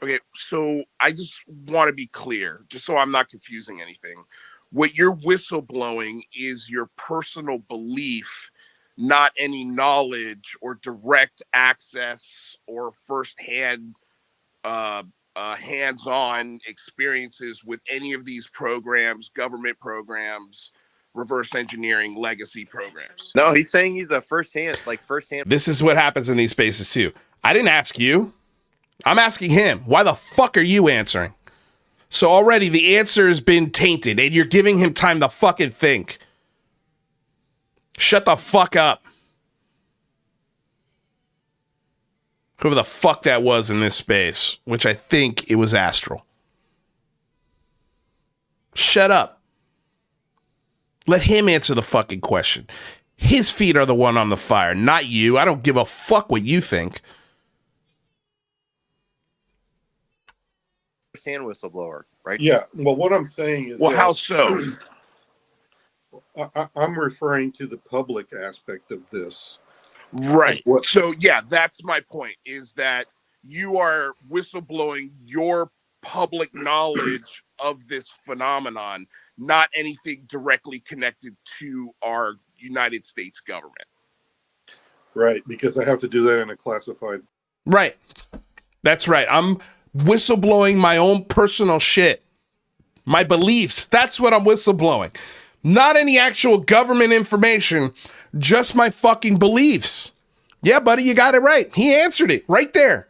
Okay, so I just want to be clear, just so I'm not confusing anything. What you're whistleblowing is your personal belief, not any knowledge or direct access or firsthand hands-on experiences with any of these programs, government programs, reverse engineering, legacy programs. No, he's saying he's a firsthand. This is what happens in these spaces too. I didn't ask you. I'm asking him. Why the fuck are you answering? So already the answer has been tainted and you're giving him time to fucking think. Shut the fuck up. Whoever the fuck that was in this space, which I think it was Astral. Shut up. Let him answer the fucking question. His feet are the one on the fire, not you. I don't give a fuck what you think. Firsthand whistleblower, right? Yeah. Well, what I'm saying is, well, how so? I'm referring to the public aspect of this. Right. So, yeah, that's my point, is that you are whistleblowing your public knowledge of this phenomenon, not anything directly connected to our United States government. Right, because I have to do that in a classified. Right. That's right. I'm whistleblowing my own personal shit. My beliefs. That's what I'm whistleblowing. Not any actual government information, just my fucking beliefs. Yeah, buddy, you got it right. He answered it right there.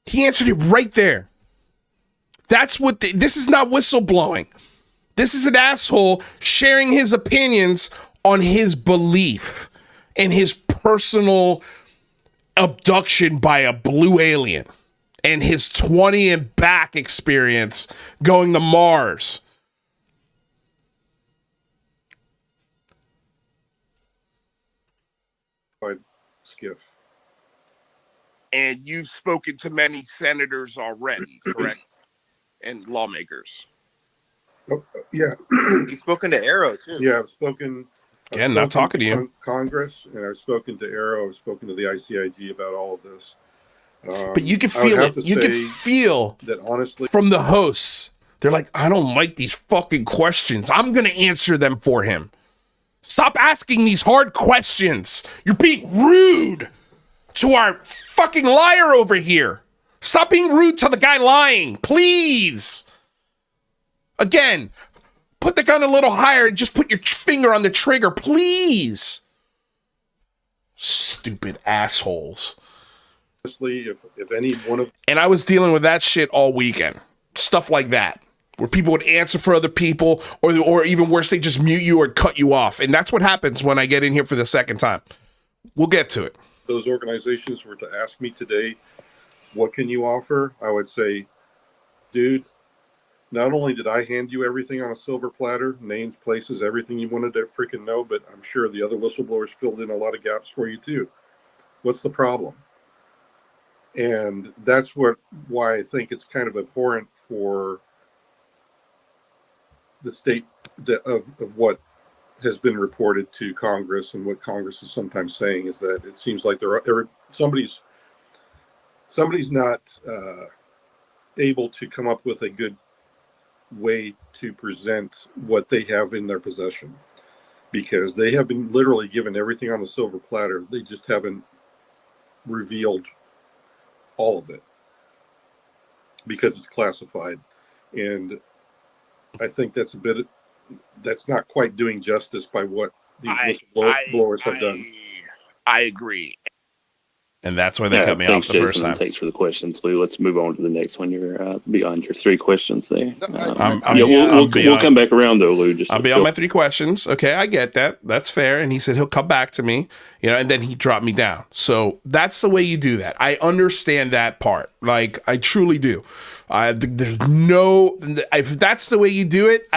He answered it right there. That's what this is not whistleblowing. This is an asshole sharing his opinions on his belief and his personal abduction by a blue alien and his 20 and back experience going to Mars. Skiff. And you've spoken to many senators already, correct? And lawmakers. Oh, yeah. You've spoken to Arrow, too. Yeah, I've spoken. Again, not talking to you. Congress, and I've spoken to Arrow. I've spoken to the ICIG about all of this. But you can feel it. You can feel that, honestly, from the hosts. They're like, I don't like these fucking questions. I'm going to answer them for him. Stop asking these hard questions. You're being rude to our fucking liar over here. Stop being rude to the guy lying, please. Again, put the gun a little higher and just put your finger on the trigger, please. Stupid assholes. If any one of... And I was dealing with that shit all weekend. Stuff like that. Where people would answer for other people, or even worse, they just mute you or cut you off. And that's what happens when I get in here for the second time. We'll get to it. Those organizations were to ask me today, what can you offer? I would say, dude, not only did I hand you everything on a silver platter, names, places, everything you wanted to freaking know, but I'm sure the other whistleblowers filled in a lot of gaps for you too. What's the problem? And that's why I think it's kind of abhorrent for the state of what has been reported to Congress, and what Congress is sometimes saying is that it seems like somebody's not able to come up with a good way to present what they have in their possession, because they have been literally given everything on a silver platter. They just haven't revealed all of it because it's classified. And I think that's not quite doing justice by what these whistleblowers have done. I agree. And that's why they cut me off the first time. Thanks for the questions, Lou. Let's move on to the next one. You're beyond your 3 questions there. We'll come back around though, Lou. I'll be on my 3 questions. Okay, I get that. That's fair. And he said he'll come back to me, and then he dropped me down. So that's the way you do that. I understand that part. Like, I truly do. If that's the way you do it,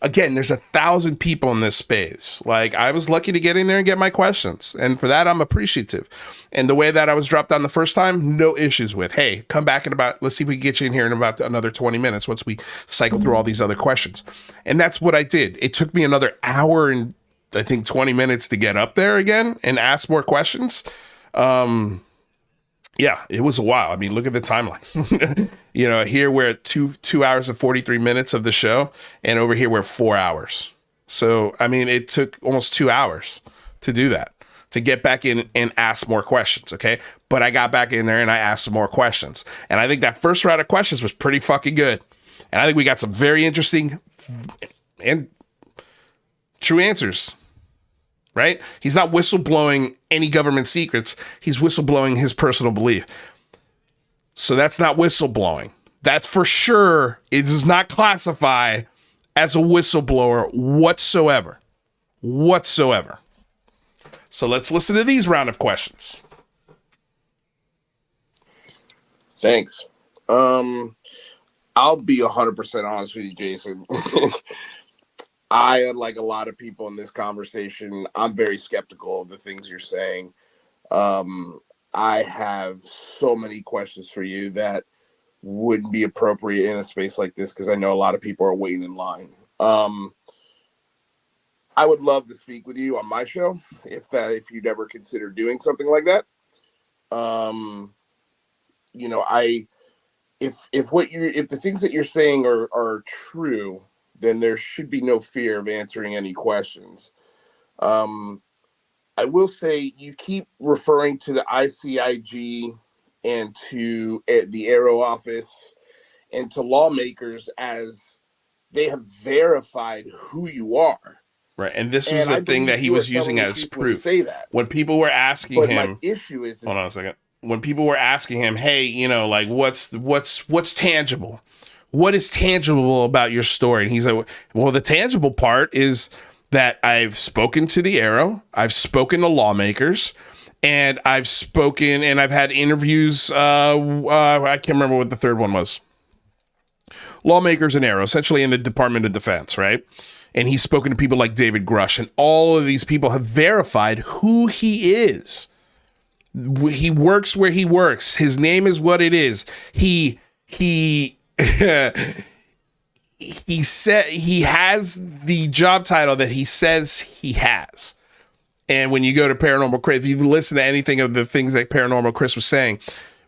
again, there's 1,000 people in this space. Like, I was lucky to get in there and get my questions. And for that, I'm appreciative. And the way that I was dropped down the first time, no issues with, hey, come back let's see if we can get you in here in about another 20 minutes once we cycle through all these other questions. And that's what I did. It took me another hour and I think 20 minutes to get up there again and ask more questions. Yeah, it was a while. I mean, look at the timeline. Here we're at 2 hours and 43 minutes of the show, and over here we're 4 hours. So, I mean, it took almost 2 hours to do that, to get back in and ask more questions, okay? But I got back in there and I asked some more questions. And I think that first round of questions was pretty fucking good. And I think we got some very interesting and true answers. Right? He's not whistleblowing any government secrets. He's whistleblowing his personal belief. So that's not whistleblowing. That's for sure. It does not classify as a whistleblower whatsoever. So let's listen to these round of questions. Thanks. I'll be 100% honest with you, Jason. Like a lot of people in this conversation, I'm very skeptical of the things you're saying. I have so many questions for you that wouldn't be appropriate in a space like this, because I know a lot of people are waiting in line. I would love to speak with you on my show if you'd ever consider doing something like that. If the things that you're saying are true, then there should be no fear of answering any questions. I will say you keep referring to the ICIG and to the Aero office and to lawmakers as they have verified who you are. Right, and this was the thing that he was using as proof. When people were asking him, my issue is, hold on a second. When people were asking him, hey, like what's tangible? What is tangible about your story? And he's like, well, the tangible part is that I've spoken to the Aero, I've spoken to lawmakers, and I've had interviews. I can't remember what the third one was. Lawmakers and Aero, essentially in the Department of Defense, right? And he's spoken to people like David Grush, and all of these people have verified who he is. He works where he works. His name is what it is. He said he has the job title that he says he has. And when you go to Paranormal Chris, if you listen to anything of the things that Paranormal Chris was saying,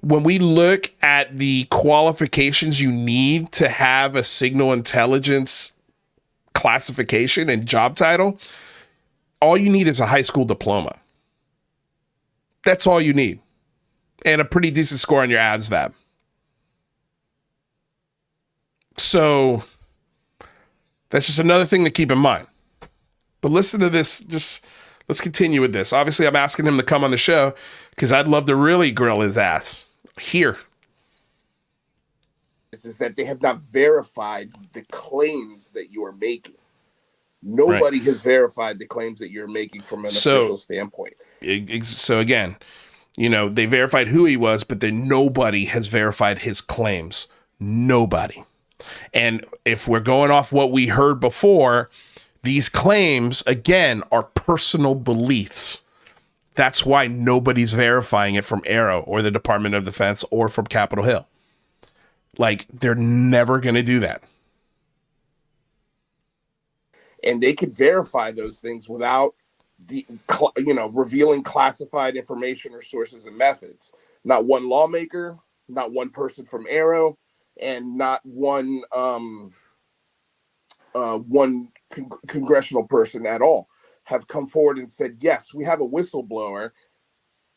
when we look at the qualifications you need to have a signal intelligence classification and job title, all you need is a high school diploma. That's all you need. And a pretty decent score on your ASVAB. So that's just another thing to keep in mind. But listen to this. Let's continue with this. Obviously, I'm asking him to come on the show because I'd love to really grill his ass here. Is that they have not verified the claims that you are making. Nobody has verified the claims that you're making from an official standpoint. So again, they verified who he was, but then nobody has verified his claims. Nobody. And if we're going off what we heard before, these claims, again, are personal beliefs. That's why nobody's verifying it from Arrow or the Department of Defense or from Capitol Hill. Like, they're never going to do that. And they could verify those things without revealing classified information or sources and methods. Not one lawmaker, not one person from Arrow, and not one congressional person at all have come forward and said, yes, we have a whistleblower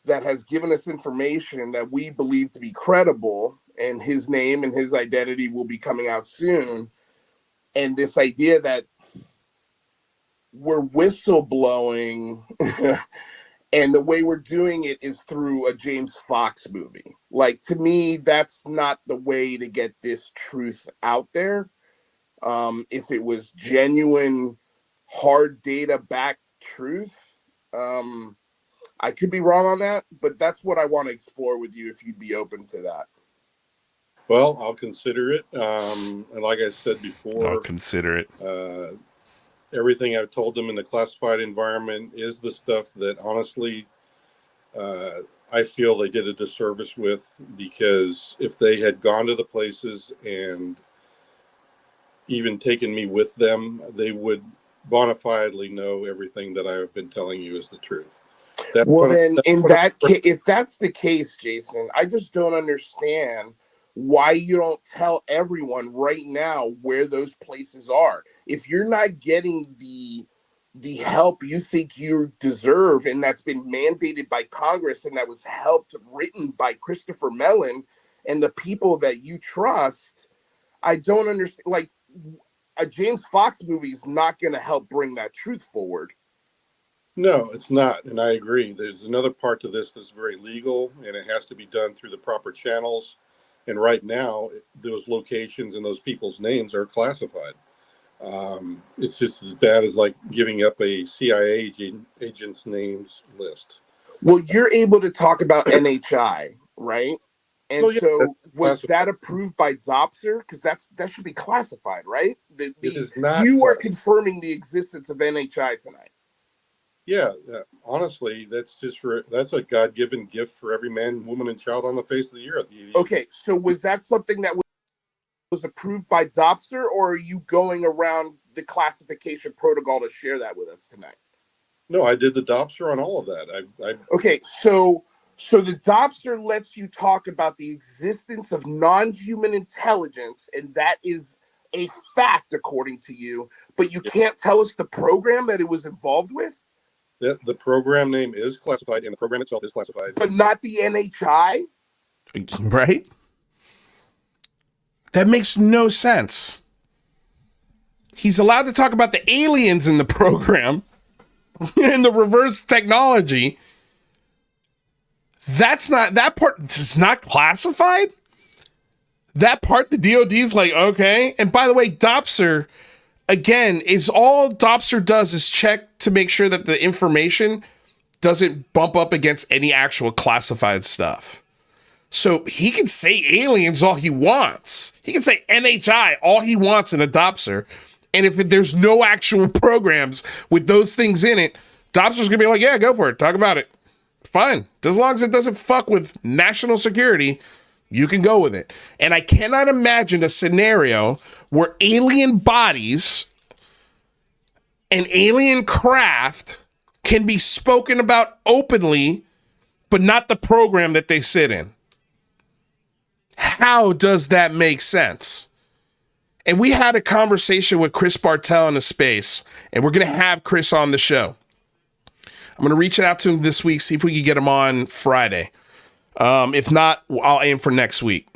that has given us information that we believe to be credible, and his name and his identity will be coming out soon. And this idea that we're whistleblowing and the way we're doing it is through a James Fox movie. Like, to me, that's not the way to get this truth out there. If it was genuine, hard data backed truth, I could be wrong on that, but that's what I want to explore with you if you'd be open to that. Well, I'll consider it. And like I said before, I'll consider it. Everything I've told them in the classified environment is the stuff that honestly I feel they did a disservice with, because if they had gone to the places and even taken me with them, they would bona fidely know everything that I have been telling you is the truth. If that's the case, Jason, I just don't understand why you don't tell everyone right now where those places are. If you're not getting the help you think you deserve, and that's been mandated by Congress, and that was written by Christopher Mellon and the people that you trust, I don't understand. Like, a James Fox movie is not going to help bring that truth forward. No, it's not, and I agree. There's another part to this that's very legal, and it has to be done through the proper channels. And right now, those locations and those people's names are classified. It's just as bad as like giving up a CIA agent's names list. Well, you're able to talk about NHI, right? And so was that approved by Dopser? Because that should be classified, right? It is not. You are confirming the existence of NHI tonight. Yeah, honestly, that's a God-given gift for every man, woman, and child on the face of the earth. Okay, so was that something that was approved by Dopser, or are you going around the classification protocol to share that with us tonight? No, I did the Dopser on all of that. Okay, so the Dopser lets you talk about the existence of non-human intelligence, and that is a fact according to you, but you can't tell us the program that it was involved with? The program name is classified, and the program itself is classified. But not the NHI? Right? That makes no sense. He's allowed to talk about the aliens in the program and the reverse technology. That part is not classified? That part, the DOD is like, okay. And by the way, Dopser, again, is all Dopser does is check to make sure that the information doesn't bump up against any actual classified stuff. So he can say aliens all he wants. He can say NHI all he wants in a Dopser. And if there's no actual programs with those things in it, Dopser's gonna be like, yeah, go for it. Talk about it. Fine. As long as it doesn't fuck with national security, you can go with it. And I cannot imagine a scenario where alien bodies and alien craft can be spoken about openly, but not the program that they sit in. How does that make sense? And we had a conversation with Chris Bartell in a space, and we're going to have Chris on the show. I'm going to reach out to him this week, see if we can get him on Friday. If not, I'll aim for next week.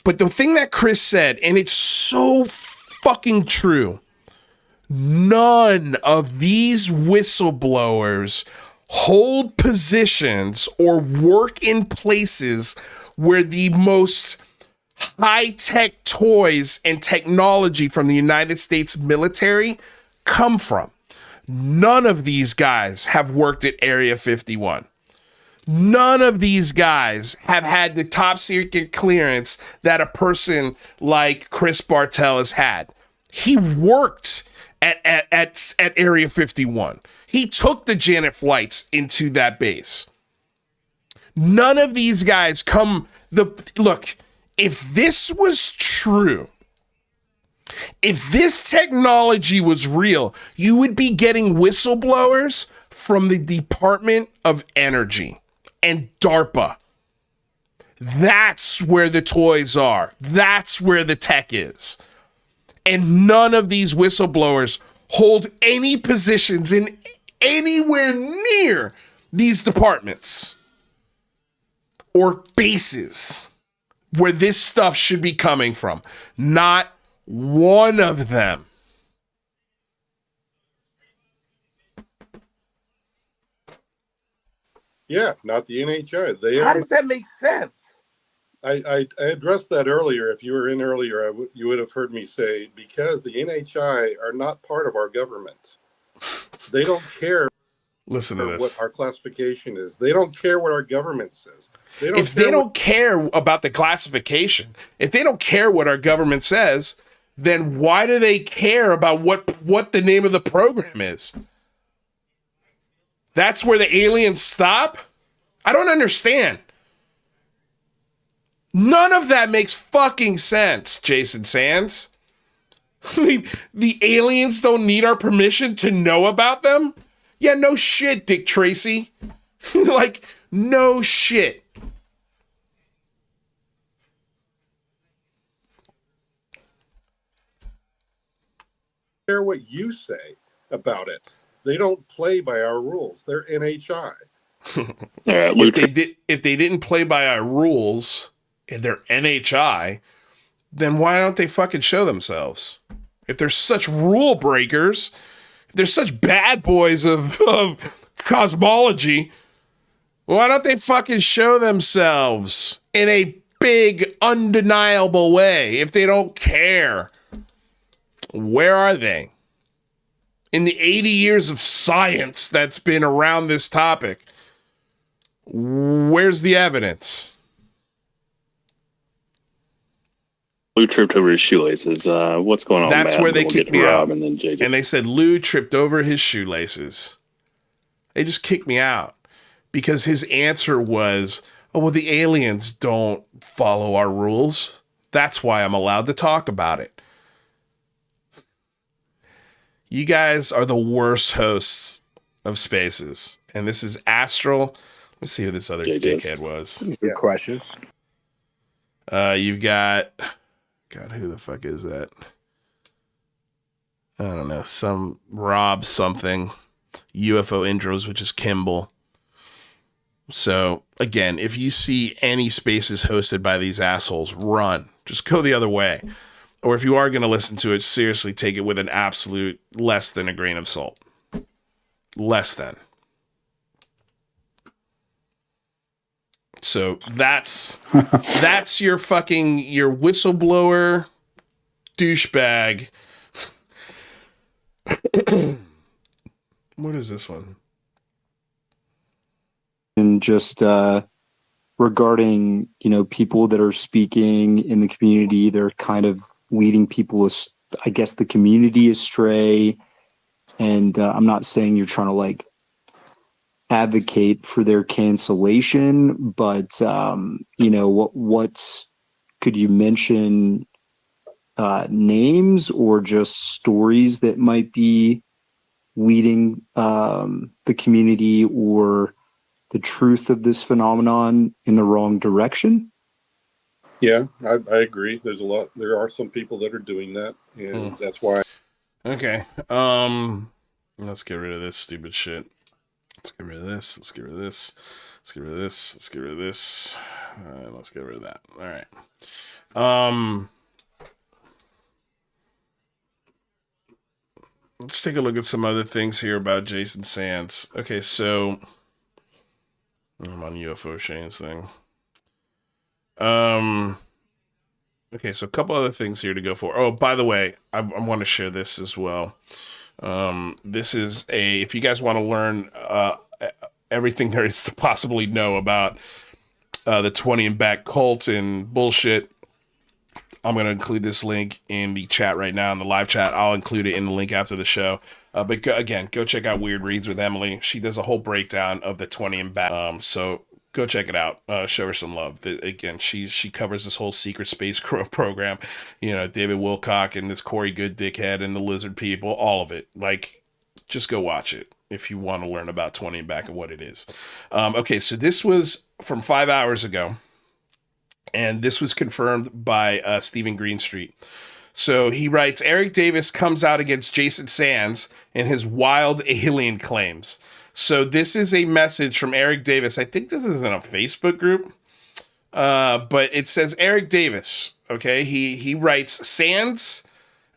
But the thing that Chris said, and it's so fucking true, none of these whistleblowers hold positions or work in places where the most high-tech toys and technology from the United States military come from. None of these guys have worked at Area 51. None of these guys have had the top secret clearance that a person like Chris Bartell has had. He worked at Area 51. He took the Janet flights into that base. None of these guys look, if this was true, if this technology was real, you would be getting whistleblowers from the Department of Energy and DARPA. That's where the toys are. That's where the tech is. And none of these whistleblowers hold any positions in anywhere near these departments or bases where this stuff should be coming from. Not one of them. Yeah, not the NHI. How does that make sense? I addressed that earlier. If you were in earlier, you would have heard me say, because the NHI are not part of our government. They don't care. Listen to this. What our classification is. They don't care what our government says. If they don't care about the classification, if they don't care what our government says, then why do they care about what the name of the program is? That's where the aliens stop? I don't understand. None of that makes fucking sense, Jason Sands. The aliens don't need our permission to know about them? Yeah, no shit, Dick Tracy. Like, no shit. Care what you say about it. They don't play by our rules. They're NHI. If they didn't play by our rules and they're NHI, then why don't they fucking show themselves? If they're such rule breakers, if they're such bad boys of cosmology, why don't they fucking show themselves in a big, undeniable way if they don't care? Where are they? In the 80 years of science that's been around this topic, where's the evidence? Lou tripped over his shoelaces. What's going on? That's Matt? where they kicked me out. And then JJ. And they said Lou tripped over his shoelaces. They just kicked me out because his answer was, oh, well, the aliens don't follow our rules. That's why I'm allowed to talk about it. You guys are the worst hosts of Spaces. And this is Astral. Let's see who this other dickhead was. Good question. You've got... God, who the fuck is that? I don't know. Some Rob something. UFO Intros, which is Kimball. So, again, if you see any Spaces hosted by these assholes, run. Just go the other way. Or if you are going to listen to it, seriously take it with an absolute less than a grain of salt. Less than. So that's your whistleblower douchebag. What is this one? And just regarding, people that are speaking in the community, they're kind of leading people, I guess, the community astray. And I'm not saying you're trying to advocate for their cancellation, but what's could you mention names or just stories that might be leading the community or the truth of this phenomenon in the wrong direction? Yeah, I agree. There are some people that are doing that, and that's why. Okay. Let's get rid of this stupid shit. Let's get rid of this. Let's get rid of this. Let's get rid of this. Let's get rid of this. Let's get rid of that. All right. Let's take a look at some other things here about Jason Sands. Okay, so I'm on UFO Shane's thing. Okay, so a couple other things here to go for. Oh, by the way, I want to share this as well. This is if you guys want to learn everything there is to possibly know about the 20 and back cult and bullshit. I'm going to include this link in the chat right now, in the live chat. I'll include it in the link after the show. But go check out Weird Reads with Emily. She does a whole breakdown of the 20 and back. So go check it out. Show her some love. Again, she covers this whole secret space program. You know, David Wilcock and this Corey Good dickhead and the lizard people, all of it. Like, just go watch it if you want to learn about 20 and back and what it is. Okay, so this was from 5 hours ago. And this was confirmed by Stephen Greenstreet. So he writes, Eric Davis comes out against Jason Sands and his wild alien claims. So this is a message from Eric Davis. I think this is in a Facebook group. But it says Eric Davis. Okay, he writes, Sands.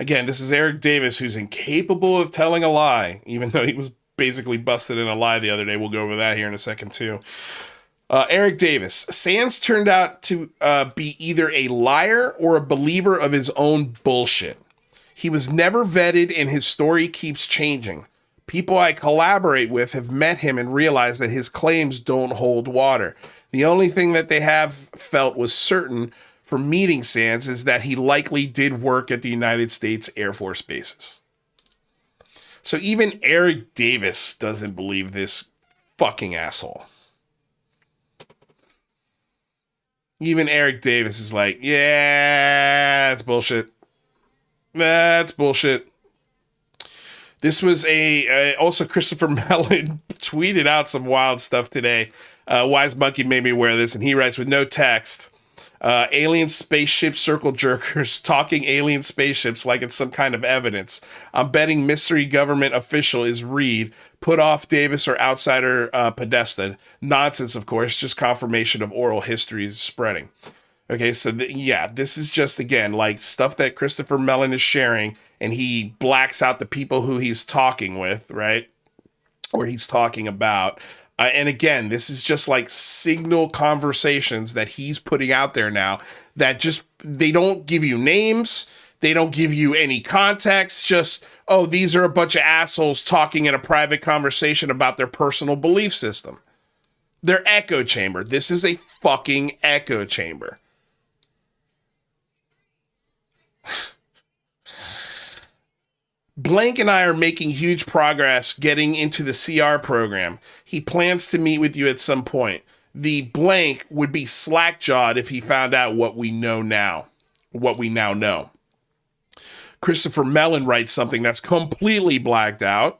Again, this is Eric Davis, who's incapable of telling a lie, even though he was basically busted in a lie the other day. We'll go over that here in a second, too. Eric Davis. Sands turned out to be either a liar or a believer of his own bullshit. He was never vetted and his story keeps changing. People I collaborate with have met him and realized that his claims don't hold water. The only thing that they have felt was certain from meeting Sands is that he likely did work at the United States Air Force bases. So even Eric Davis doesn't believe this fucking asshole. Even Eric Davis is like, yeah, that's bullshit. That's bullshit. This was also Christopher Mellon tweeted out some wild stuff today. Wise Monkey made me aware of this, and he writes with no text, alien spaceship circle jerkers talking alien spaceships like it's some kind of evidence. I'm betting mystery government official is Reed. Put off Davis or outsider Podesta. Nonsense, of course, just confirmation of oral histories spreading. Okay, so this is just, again, like stuff that Christopher Mellon is sharing, and he blacks out the people who he's talking with, right? Or he's talking about. And again, this is just like signal conversations that he's putting out there now that just, they don't give you names. They don't give you any context. Just, oh, these are a bunch of assholes talking in a private conversation about their personal belief system. Their echo chamber. This is a fucking echo chamber. Blank and I are making huge progress getting into the CR program. He plans to meet with you at some point. The blank would be slack-jawed if he found out what we know now. What we now know. Christopher Mellon writes something that's completely blacked out.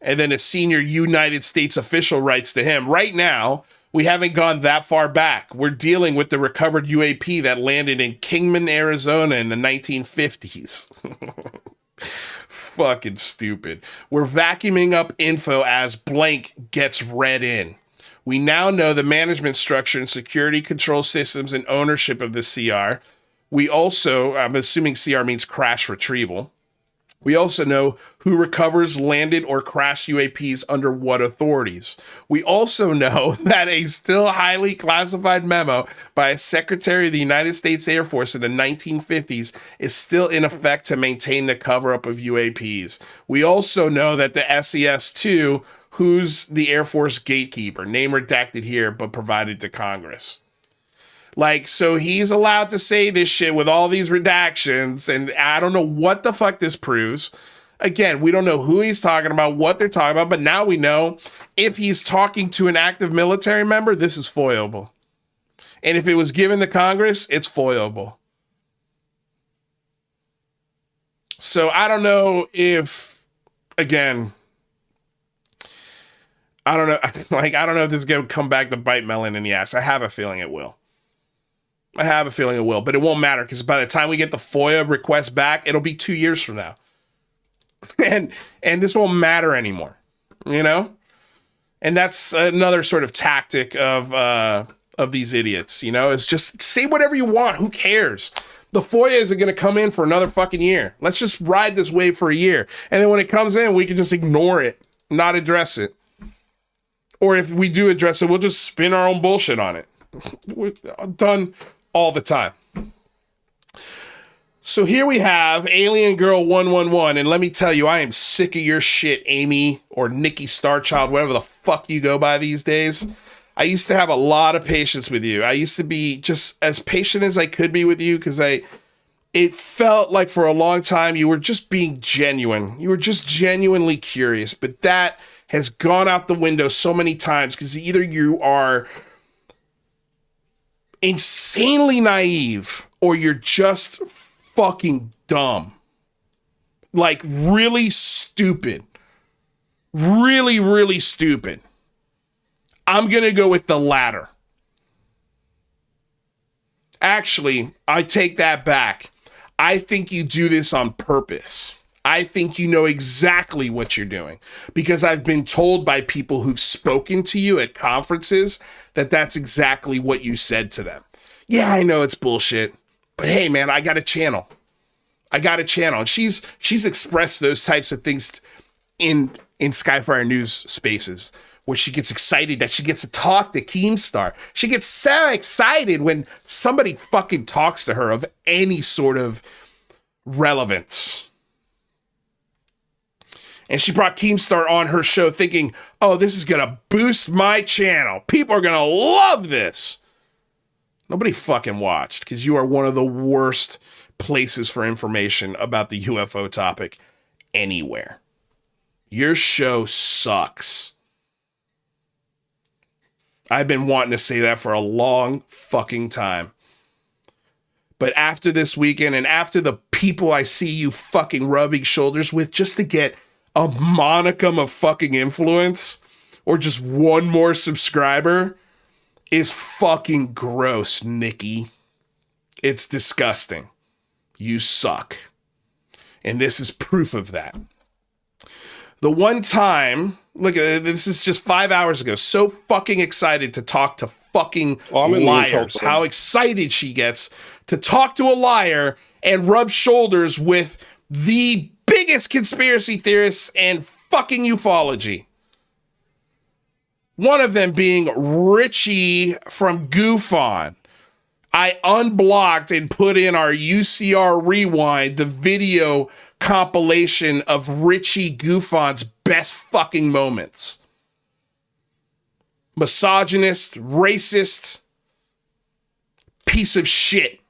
And then a senior United States official writes to him, right now, we haven't gone that far back. We're dealing with the recovered UAP that landed in Kingman, Arizona in the 1950s. Fucking stupid. We're vacuuming up info as blank gets read in. We now know the management structure and security control systems and ownership of the CR. We also, I'm assuming CR means crash retrieval. We also know who recovers landed or crashed UAPs under what authorities. We also know that a still highly classified memo by a Secretary of the United States Air Force in the 1950s is still in effect to maintain the cover-up of UAPs. We also know that the SES-2, who's the Air Force gatekeeper, name redacted here, but provided to Congress. Like, so he's allowed to say this shit with all these redactions, and I don't know what the fuck this proves. Again, we don't know who he's talking about, what they're talking about, but now we know if he's talking to an active military member, this is foilable. And if it was given to Congress, it's foilable. So I don't know if, again, I don't know, like, I don't know if this is going to come back to bite Mellon in the ass. I have a feeling it will. But it won't matter because by the time we get the FOIA request back, it'll be 2 years from now. And this won't matter anymore, you know? And that's another sort of tactic of these idiots, you know? It's just say whatever you want. Who cares? The FOIA isn't going to come in for another fucking year. Let's just ride this wave for a year. And then when it comes in, we can just ignore it, not address it. Or if we do address it, we'll just spin our own bullshit on it. We're done all the time. So here we have Alien Girl 111, and let me tell you, I am sick of your shit, Amy, or Nikki Starchild, whatever the fuck you go by these days. I used to have a lot of patience with you. I used to be just as patient as I could be with you, because it felt like for a long time you were just being genuine. You were just genuinely curious, but that has gone out the window so many times, because either you are insanely naive or you're just fucking dumb. Like really stupid. Really, really stupid. I'm going to go with the latter. Actually, I take that back. I think you do this on purpose. I think you know exactly what you're doing, because I've been told by people who've spoken to you at conferences that that's exactly what you said to them. Yeah, I know it's bullshit, but hey, man, I got a channel. And she's expressed those types of things in Skyfire News spaces, where she gets excited that she gets to talk to Keemstar. She gets so excited when somebody fucking talks to her of any sort of relevance. And she brought Keemstar on her show thinking, oh, this is going to boost my channel. People are going to love this. Nobody fucking watched, because you are one of the worst places for information about the UFO topic anywhere. Your show sucks. I've been wanting to say that for a long fucking time. But after this weekend, and after the people I see you fucking rubbing shoulders with just to get a monicum of fucking influence, or just one more subscriber, is fucking gross, Nikki. It's disgusting. You suck. And this is proof of that. The one time, look, this is just 5 hours ago, so fucking excited to talk to fucking liars. How excited she gets to talk to a liar and rub shoulders with the biggest conspiracy theorists and fucking ufology. One of them being Richie from GoofOn. I unblocked and put in our UCR Rewind, the video compilation of Richie GoofOn's best fucking moments. Misogynist, racist, piece of shit.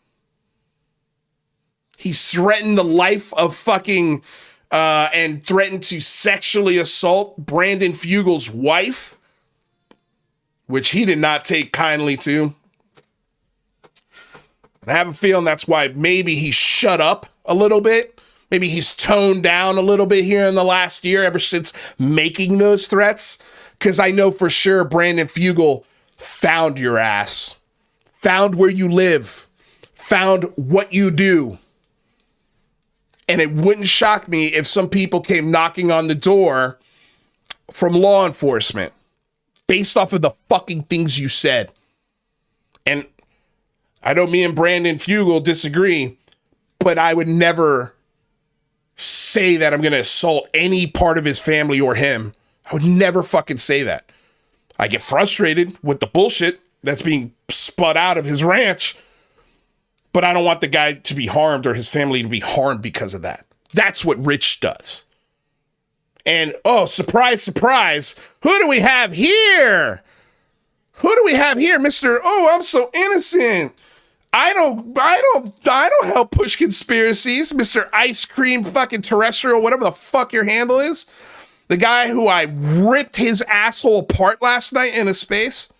He's threatened the life of fucking, and threatened to sexually assault Brandon Fugel's wife, which he did not take kindly to. And I have a feeling that's why maybe he shut up a little bit. Maybe he's toned down a little bit here in the last year ever since making those threats. Because I know for sure Brandon Fugel found your ass. Found where you live. Found what you do. And it wouldn't shock me if some people came knocking on the door from law enforcement based off of the fucking things you said. And I know me and Brandon Fugel disagree, but I would never say that I'm going to assault any part of his family or him. I would never fucking say that. I get frustrated with the bullshit that's being spun out of his ranch, but I don't want the guy to be harmed or his family to be harmed because of that. That's what Rich does. And, oh, surprise, surprise, who do we have here? Who do we have here, Mr. Oh, I'm so innocent. I don't help push conspiracies, Mr. Ice Cream fucking Terrestrial, whatever the fuck your handle is. The guy who I ripped his asshole apart last night in a space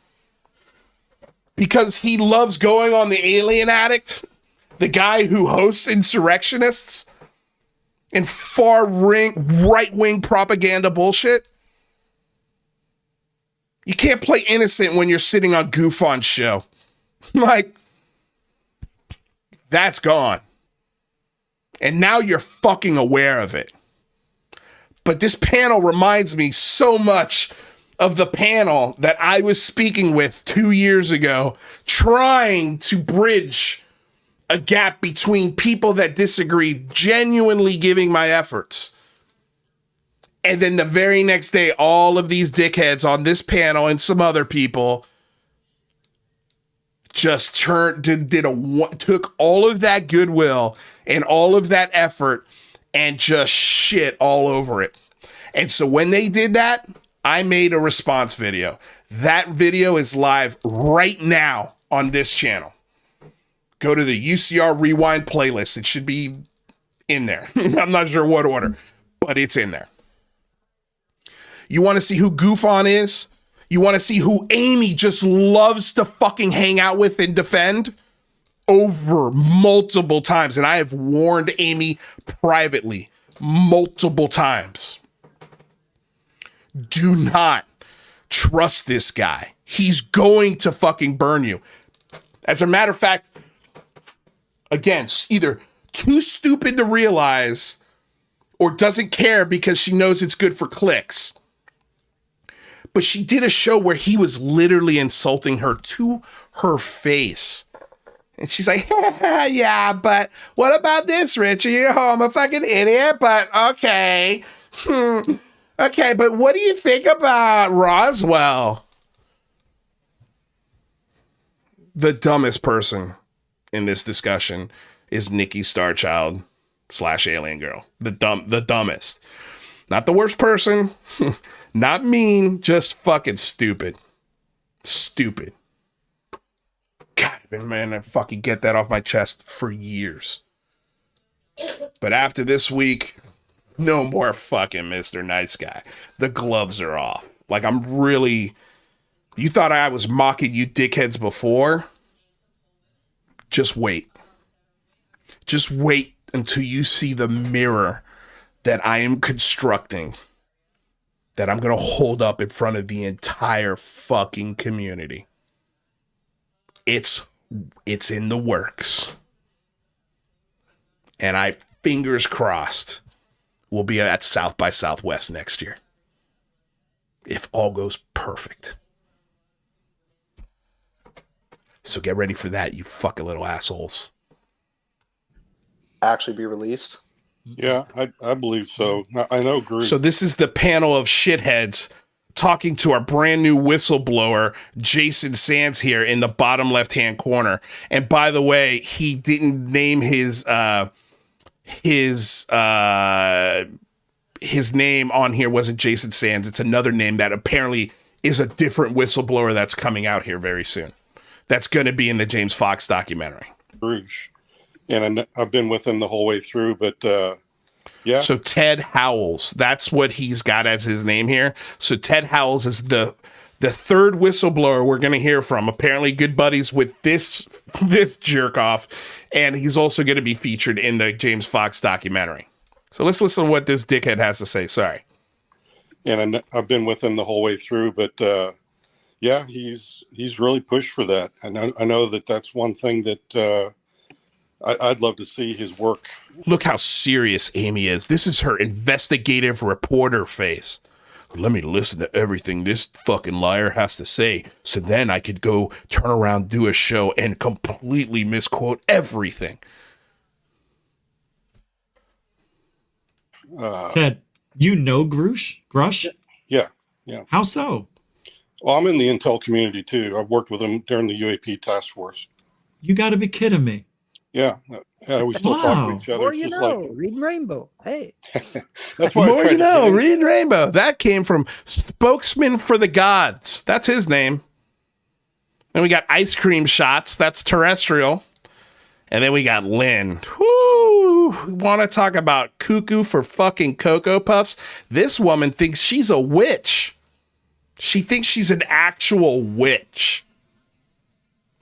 because he loves going on the Alien Addict, the guy who hosts insurrectionists and right-wing propaganda bullshit. You can't play innocent when you're sitting on GoofOn's show. Like, that's gone. And now you're fucking aware of it. But this panel reminds me so much of the panel that I was speaking with 2 years ago, trying to bridge a gap between people that disagree, genuinely giving my efforts. And then the very next day, all of these dickheads on this panel and some other people just took all of that goodwill and all of that effort and just shit all over it. And so when they did that, I made a response video. That video is live right now on this channel. Go to the UCR Rewind playlist. It should be in there. I'm not sure what order, but it's in there. You want to see who Goof On is? You want to see who Amy just loves to fucking hang out with and defend? Over multiple times. And I have warned Amy privately multiple times. Do not trust this guy. He's going to fucking burn you. As a matter of fact, again, either too stupid to realize or doesn't care because she knows it's good for clicks. But she did a show where he was literally insulting her to her face. And she's like, yeah, but what about this, Richie? Oh, I'm a fucking idiot, but okay. Okay, but what do you think about Roswell? The dumbest person in this discussion is Nikki Starchild / Alien Girl. The dumbest. Not the worst person. Not mean, just fucking stupid. Stupid. God, I've been man, I fucking get that off my chest for years. But after this week, no more fucking Mr. Nice Guy. The gloves are off. Like, I'm really... You thought I was mocking you dickheads before? Just wait. Just wait until you see the mirror that I am constructing, that I'm going to hold up in front of the entire fucking community. It's in the works. And I, fingers crossed, will be at South by Southwest next year. If all goes perfect. So get ready for that, you fucking little assholes. Actually be released? Yeah, I believe so. I know Groot. So this is the panel of shitheads talking to our brand new whistleblower, Jason Sands, here in the bottom left-hand corner. And by the way, he didn't name his name on here wasn't Jason Sands. It's another name that apparently is a different whistleblower that's coming out here very soon. That's going to be in the James Fox documentary. Bruges. And I've been with him the whole way through, but yeah. So Ted Howells, that's what he's got as his name here. So Ted Howells is the third whistleblower we're going to hear from. Apparently good buddies with this jerk off. And he's also going to be featured in the James Fox documentary. So let's listen to what this dickhead has to say. Sorry. And I've been with him the whole way through, but yeah, he's really pushed for that. And I know that's one thing that I'd love to see his work. Look how serious Amy is. This is her investigative reporter face. Let me listen to everything this fucking liar has to say, so then I could go turn around, do a show, and completely misquote everything. Ted, you know Grush? Yeah. How so? Well, I'm in the intel community too. I've worked with him during the UAP task force. You got to be kidding me. Yeah, we still talk to each other. More you know, reading Rainbow. Hey, that's why more you know, reading Rainbow. That came from Spokesman for the Gods. That's his name. Then we got Ice Cream Shots. That's terrestrial. And then we got Lynn. Whoo! We want to talk about cuckoo for fucking Cocoa Puffs? This woman thinks she's a witch. She thinks she's an actual witch.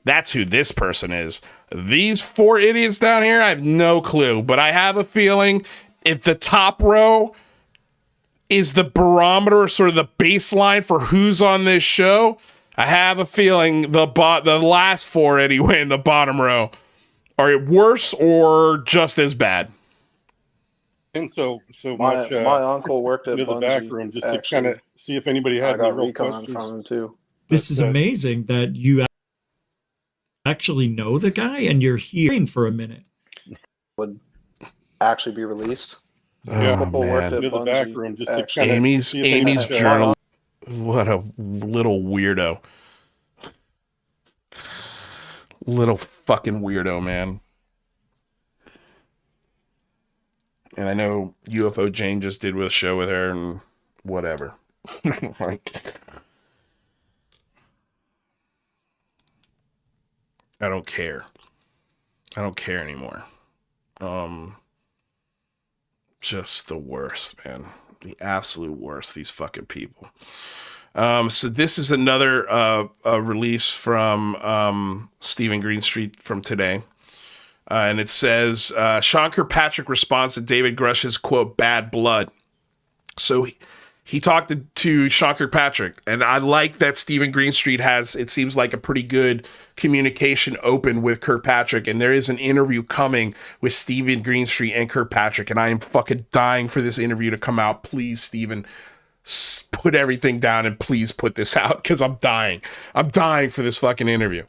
That's who this person is. These four idiots down here, I have no clue. But I have a feeling if the top row is the barometer, sort of the baseline for who's on this show, I have a feeling the last four anyway in the bottom row are worse or just as bad. And so my much. My uncle worked at the Bungie, back room just actually. to kind of see if anybody had I any got real recon questions. from him too. This is amazing that you actually know the guy and you're hearing for a minute. Would actually be released. Yeah, Oh, man. into the back room just to actually. kind of Amy's journal. What a little weirdo. Little fucking weirdo, man. And I know UFO Jane just did a show with her and whatever. Like, I don't care. I don't care anymore. Just the worst, man. The absolute worst, these fucking people. So this is another release from Stephen Greenstreet from today. And it says, Sean Kirkpatrick responds to David Grush's, quote, bad blood. So he talked to Sean Kirkpatrick, and I like that Stephen Greenstreet has, it seems like, a pretty good communication open with Kirkpatrick, and there is an interview coming with Stephen Greenstreet and Kirkpatrick, and I am fucking dying for this interview to come out. Please, Stephen, put everything down and please put this out, because I'm dying. I'm dying for this fucking interview.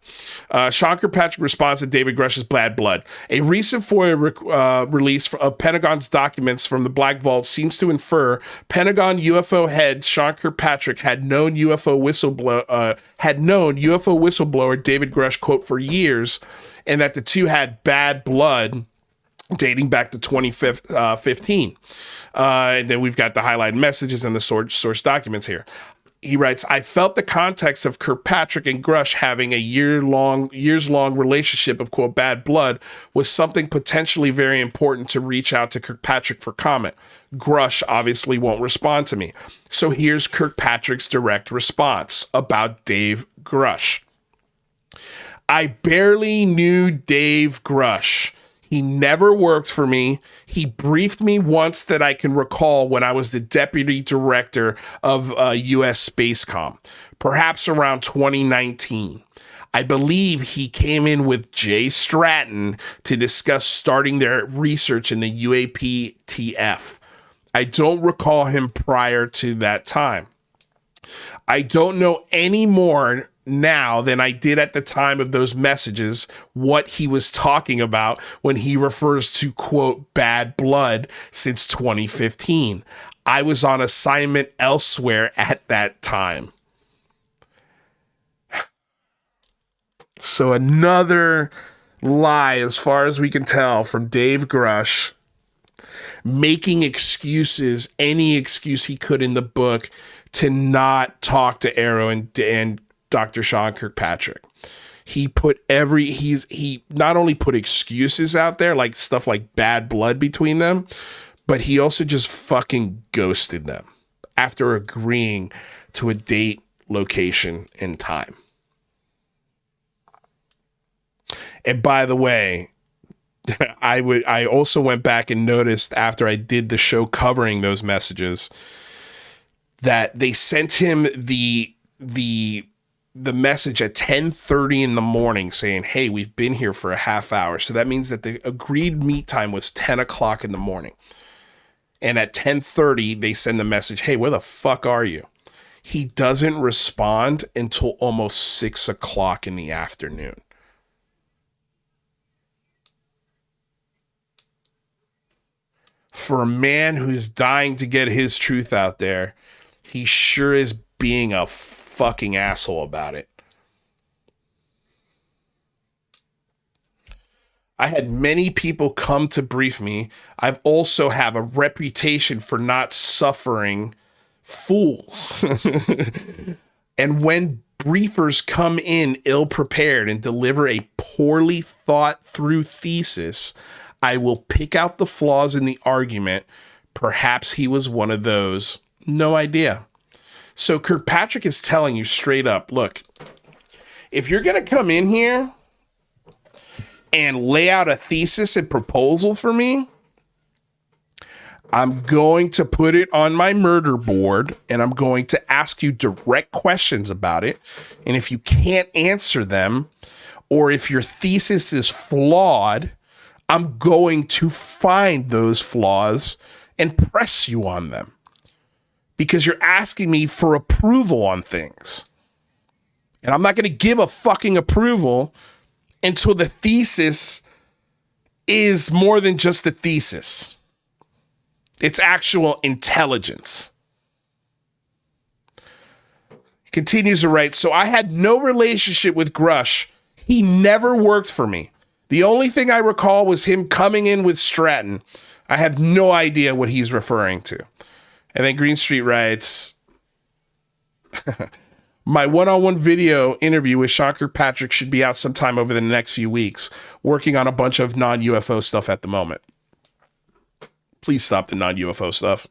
Sean Kirkpatrick responds to David Grush's bad blood. A recent FOIA release of Pentagon's documents from the Black Vault seems to infer Pentagon UFO head Sean Kirkpatrick had known UFO whistleblower David Grush, quote, for years, and that the two had bad blood dating back to 2015. And then we've got the highlighted messages and the source documents here. He writes, I felt the context of Kirkpatrick and Grush having a years-long relationship of, quote, bad blood was something potentially very important to reach out to Kirkpatrick for comment. Grush obviously won't respond to me. So here's Kirkpatrick's direct response about Dave Grush. I barely knew Dave Grush. He never worked for me. He briefed me once that I can recall when I was the deputy director of U.S. Spacecom, perhaps around 2019. I believe he came in with Jay Stratton to discuss starting their research in the UAPTF. I don't recall him prior to that time. I don't know any more now than I did at the time of those messages what he was talking about when he refers to, quote, bad blood since 2015. I was on assignment elsewhere at that time. So another lie, as far as we can tell, from Dave Grush, making excuses, any excuse he could in the book to not talk to Arrow and Dr. Sean Kirkpatrick. He not only put excuses out there, like stuff like bad blood between them, but he also just fucking ghosted them after agreeing to a date, location, and time. And by the way, I also went back and noticed after I did the show covering those messages that they sent him the message at 10:30 in the morning saying, hey, we've been here for a half hour. So that means that the agreed meet time was 10 o'clock in the morning. And at 10:30, they send the message, hey, where the fuck are you? He doesn't respond until almost 6 o'clock in the afternoon. For a man who's dying to get his truth out there, he sure is being a fucking asshole about it. I had many people come to brief me. I've also have a reputation for not suffering fools. And when briefers come in ill-prepared and deliver a poorly thought through thesis, I will pick out the flaws in the argument. Perhaps he was one of those. No idea. So Kirkpatrick is telling you straight up, look, if you're going to come in here and lay out a thesis and proposal for me, I'm going to put it on my murder board and I'm going to ask you direct questions about it. And if you can't answer them, or if your thesis is flawed, I'm going to find those flaws and press you on them. Because you're asking me for approval on things. And I'm not going to give a fucking approval until the thesis is more than just a thesis. It's actual intelligence. He continues to write, so I had no relationship with Grush. He never worked for me. The only thing I recall was him coming in with Stratton. I have no idea what he's referring to. And then Green Street writes, my one-on-one video interview with Sean Kirkpatrick should be out sometime over the next few weeks, working on a bunch of non-UFO stuff at the moment. Please stop the non-UFO stuff.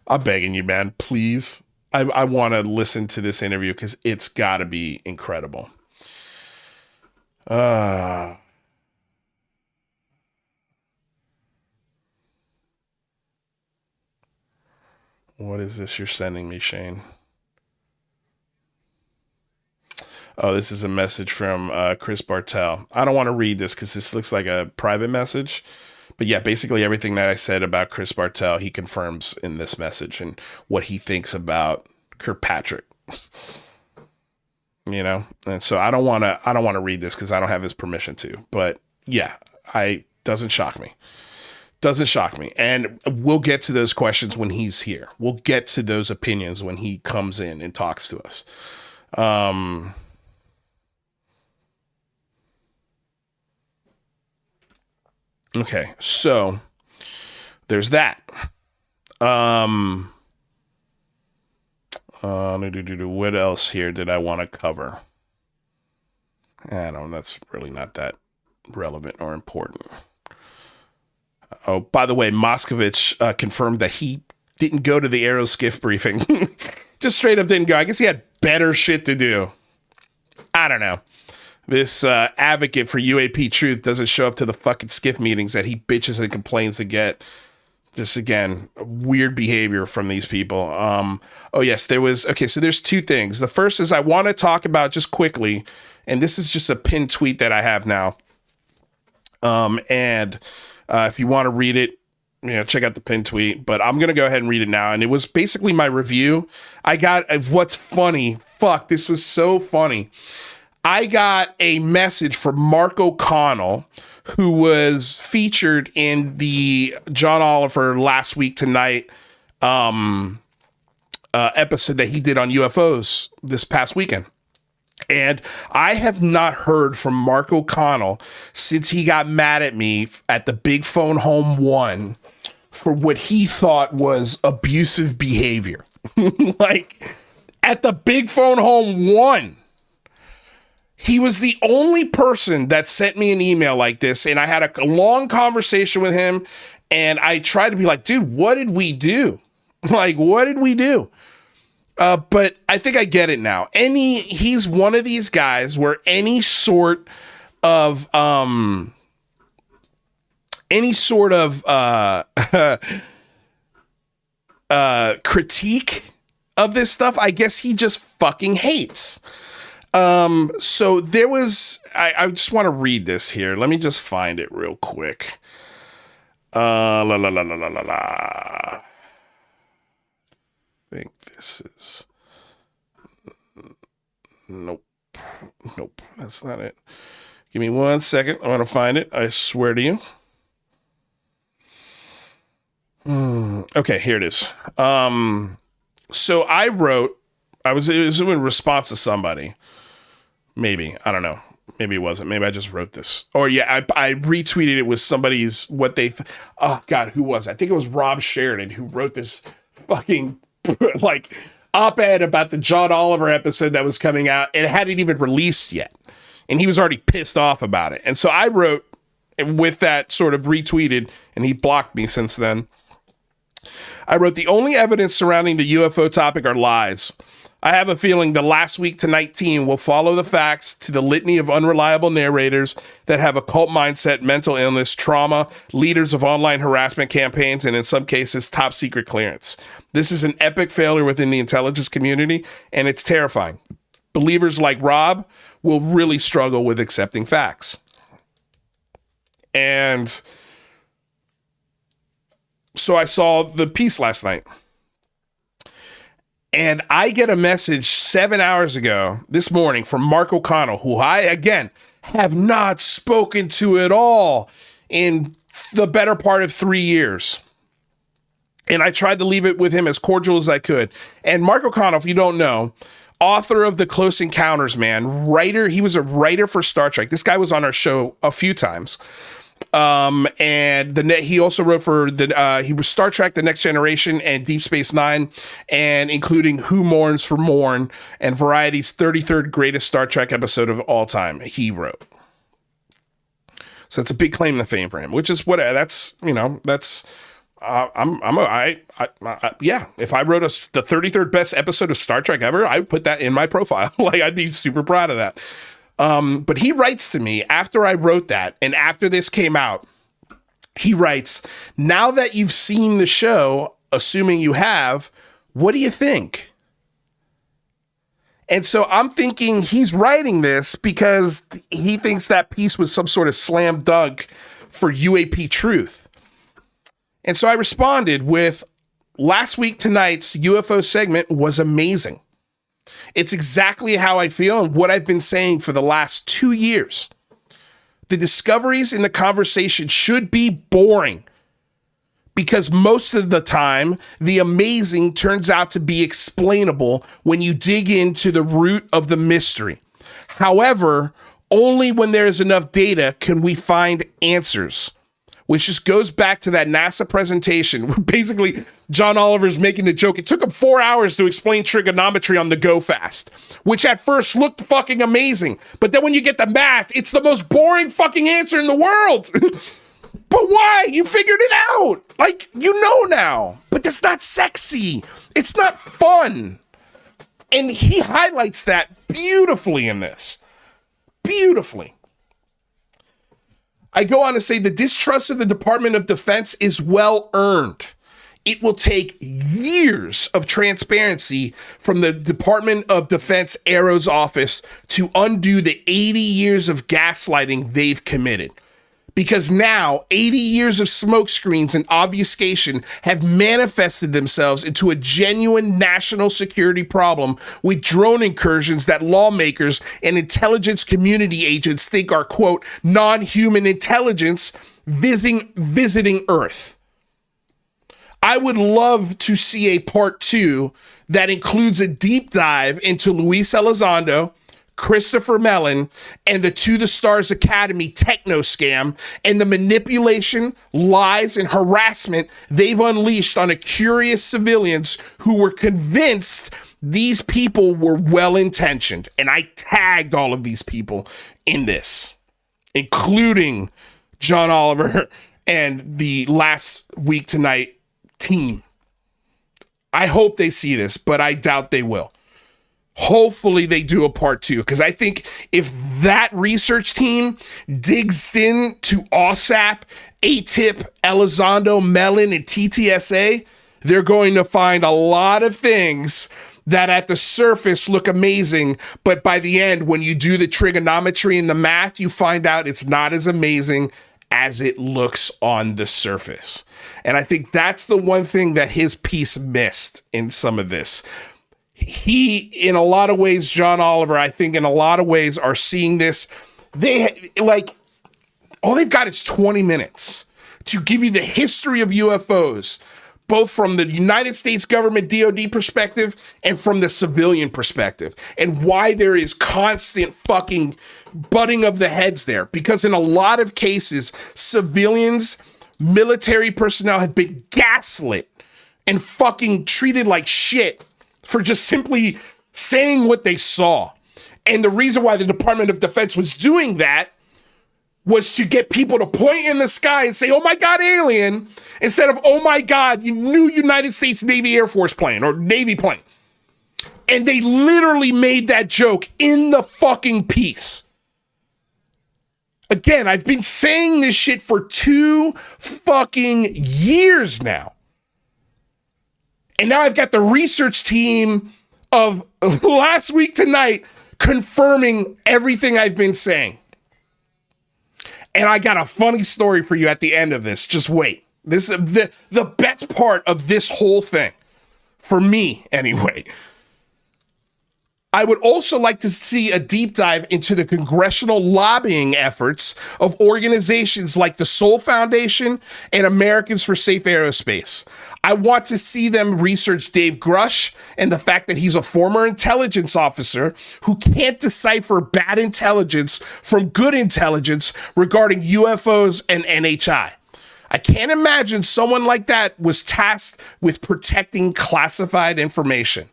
I'm begging you, man. Please. I want to listen to this interview because it's got to be incredible. What is this you're sending me, Shane? Oh, this is a message from Chris Bartel. I don't want to read this because this looks like a private message. But yeah, basically everything that I said about Chris Bartel, he confirms in this message and what he thinks about Kirkpatrick. You know? And so I don't want to read this because I don't have his permission to. But yeah, doesn't shock me. Doesn't shock me. And we'll get to those questions when he's here. We'll get to those opinions when he comes in and talks to us. Okay, so there's that. What else here did I want to cover? I don't know, that's really not that relevant or important. Oh, by the way, Moskovich confirmed that he didn't go to the Aeroskiff briefing. Just straight up didn't go. I guess he had better shit to do. I don't know. This advocate for UAP truth doesn't show up to the fucking skiff meetings that he bitches and complains to get. Just, again, weird behavior from these people. Oh, yes, there was... Okay, so there's two things. The first is I want to talk about just quickly, and this is just a pinned tweet that I have now. If you want to read it, check out the pinned tweet. But I'm going to go ahead and read it now. And it was basically my review. I got... What's funny? Fuck, this was so funny. I got a message from Mark O'Connell, who was featured in the John Oliver Last Week Tonight episode that he did on UFOs this past weekend. And I have not heard from Mark O'Connell since he got mad at me at the Big Phone Home 1 for what he thought was abusive behavior. Like, at the Big Phone Home 1. He was the only person that sent me an email like this, and I had a long conversation with him, and I tried to be like, dude, what did we do? Like, what did we do? But I think I get it now. He's one of these guys where any sort of critique of this stuff, I guess he just fucking hates. So there was, I just want to read this here. Let me just find it real quick. I think this is, nope, that's not it. Give me 1 second. I want to find it. I swear to you. Okay, here it is. So I wrote, it was in response to somebody. Maybe. I don't know. Maybe it wasn't. Maybe I just wrote this. Or yeah, I retweeted it with somebody's, oh God, who was it? I think it was Rob Sheridan who wrote this fucking like op-ed about the John Oliver episode that was coming out. And it hadn't even released yet. And he was already pissed off about it. And so I wrote with that sort of retweeted, and he blocked me since then. I wrote, the only evidence surrounding the UFO topic are lies. I have a feeling the Last Week Tonight team will follow the facts to the litany of unreliable narrators that have a cult mindset, mental illness, trauma, leaders of online harassment campaigns, and in some cases, top secret clearance. This is an epic failure within the intelligence community, and it's terrifying. Believers like Rob will really struggle with accepting facts. And so I saw the piece last night. And I get a message 7 hours ago this morning from Mark O'Connell, who I, again, have not spoken to at all in the better part of 3 years. And I tried to leave it with him as cordial as I could. And Mark O'Connell, if you don't know, author of the Close Encounters, man. Writer. He was a writer for Star Trek. This guy was on our show a few times. And he also wrote for he was Star Trek: The Next Generation and Deep Space Nine, and including Who Mourns for Morn and Variety's 33rd greatest Star Trek episode of all time. He wrote. So that's a big claim to fame for him, which is what that's, you know, that's, yeah, if I wrote the 33rd best episode of Star Trek ever, I would put that in my profile. Like, I'd be super proud of that. But he writes to me after I wrote that, and after this came out, he writes, now that you've seen the show, assuming you have, what do you think? And so I'm thinking he's writing this because he thinks that piece was some sort of slam dunk for UAP truth. And so I responded with, last week tonight's UFO segment was amazing. It's exactly how I feel and what I've been saying for the last 2 years. The discoveries in the conversation should be boring because most of the time, the amazing turns out to be explainable when you dig into the root of the mystery. However, only when there is enough data can we find answers. Which just goes back to that NASA presentation where basically John Oliver's making the joke. It took him 4 hours to explain trigonometry on the go fast, which at first looked fucking amazing. But then when you get the math, it's the most boring fucking answer in the world. But why? You figured it out. Like, you know now. But that's not sexy. It's not fun. And he highlights that beautifully in this. Beautifully. I go on to say the distrust of the Department of Defense is well earned. It will take years of transparency from the Department of Defense Aero's office to undo the 80 years of gaslighting they've committed. Because now 80 years of smokescreens and obfuscation have manifested themselves into a genuine national security problem with drone incursions that lawmakers and intelligence community agents think are, quote, non-human intelligence visiting Earth. I would love to see a part 2 that includes a deep dive into Luis Elizondo, Christopher Mellon, and the To the Stars Academy techno scam and the manipulation, lies, and harassment they've unleashed on a curious civilians who were convinced these people were well-intentioned. And I tagged all of these people in this, including John Oliver and the Last Week Tonight team. I hope they see this, but I doubt they will. Hopefully they do a part 2, because I think if that research team digs into OSAP, ATIP, Elizondo, Mellon, and TTSA, they're going to find a lot of things that at the surface look amazing, but by the end, when you do the trigonometry and the math, you find out it's not as amazing as it looks on the surface. And I think that's the one thing that his piece missed in some of this. He, in a lot of ways, John Oliver, I think in a lot of ways are seeing this. They like, all they've got is 20 minutes to give you the history of UFOs, both from the United States government DOD perspective and from the civilian perspective, and why there is constant fucking butting of the heads there. Because in a lot of cases, civilians, military personnel have been gaslit and fucking treated like shit for just simply saying what they saw. And the reason why the Department of Defense was doing that was to get people to point in the sky and say, oh my God, alien, instead of, oh my God, new United States Navy Air Force plane or Navy plane. And they literally made that joke in the fucking piece. Again, I've been saying this shit for 2 fucking years now. And now I've got the research team of Last Week Tonight confirming everything I've been saying. And I got a funny story for you at the end of this. Just wait. This is the best part of this whole thing. For me, anyway. I would also like to see a deep dive into the congressional lobbying efforts of organizations like the Soul Foundation and Americans for Safe Aerospace. I want to see them research Dave Grush and the fact that he's a former intelligence officer who can't decipher bad intelligence from good intelligence regarding UFOs and NHI. I can't imagine someone like that was tasked with protecting classified information.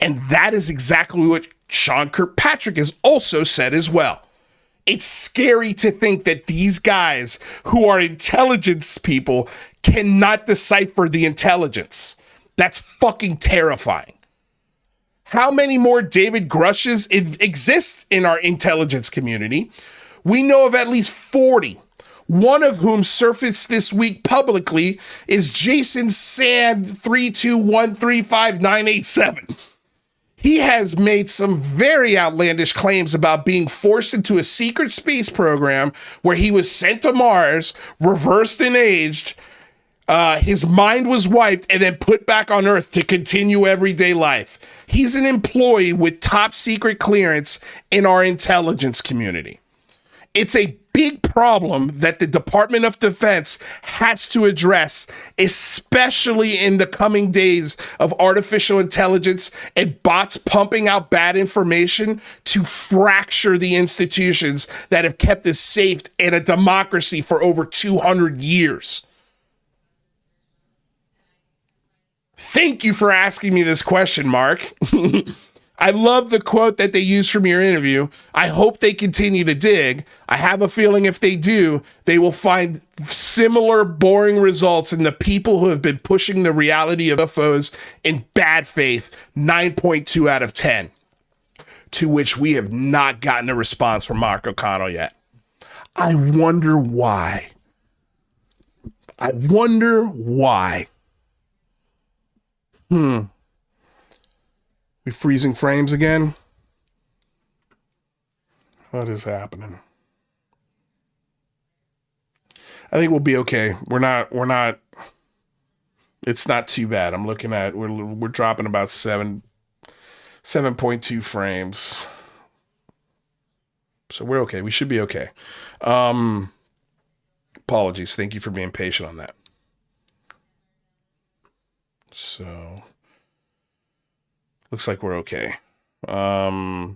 And that is exactly what Sean Kirkpatrick has also said as well. It's scary to think that these guys who are intelligence people cannot decipher the intelligence. That's fucking terrifying. How many more David Grushes exist in our intelligence community? We know of at least 40. One of whom surfaced this week publicly is Jason Sand 321359887. He has made some very outlandish claims about being forced into a secret space program where he was sent to Mars, reversed and aged, his mind was wiped, and then put back on Earth to continue everyday life. He's an employee with top secret clearance in our intelligence community. It's a big problem that the Department of Defense has to address, especially in the coming days of artificial intelligence and bots pumping out bad information to fracture the institutions that have kept us safe in a democracy for over 200 years. Thank you for asking me this question, Mark. I love the quote that they used from your interview. I hope they continue to dig. I have a feeling if they do, they will find similar boring results in the people who have been pushing the reality of UFOs in bad faith, 9.2 out of 10, to which we have not gotten a response from Mark O'Connell yet. I wonder why. I wonder why. We freezing frames again? What is happening? I think we'll be okay. We're not, it's not too bad. I'm looking at, we're dropping about 7.2 frames. So we're okay. We should be okay. Apologies. Thank you for being patient on that. So looks like we're okay. So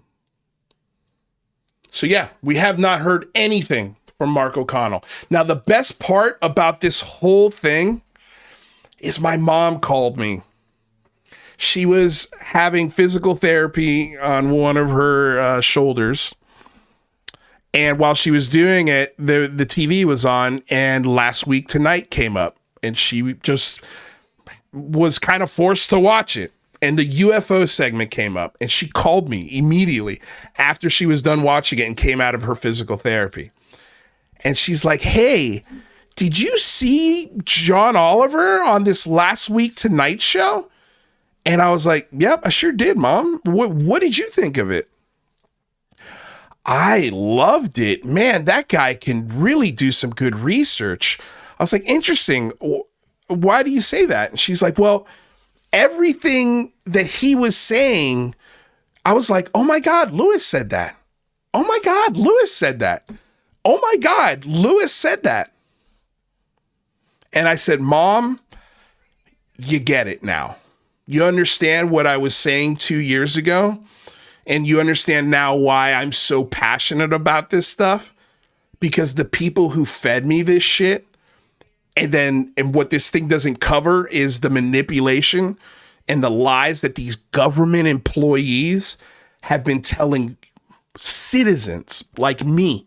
yeah, we have not heard anything from Mark O'Connell. Now, the best part about this whole thing is my mom called me. She was having physical therapy on one of her shoulders. And while she was doing it, the TV was on, and Last Week Tonight came up, and she just was kind of forced to watch it. And the UFO segment came up, and she called me immediately after she was done watching it and came out of her physical therapy. And she's like, hey, did you see John Oliver on this Last Week Tonight show? And I was like, yep, I sure did, Mom. What did you think of it? I loved it. Man, that guy can really do some good research. I was like, interesting. Why do you say that? And she's like, well, everything that he was saying, I was like, oh my God, Lewis said that. Oh my God, Lewis said that. Oh my God, Lewis said that. And I said, Mom, you get it now. You understand what I was saying 2 years ago? And you understand now why I'm so passionate about this stuff? Because the people who fed me this shit, and what this thing doesn't cover is the manipulation and the lies that these government employees have been telling citizens like me.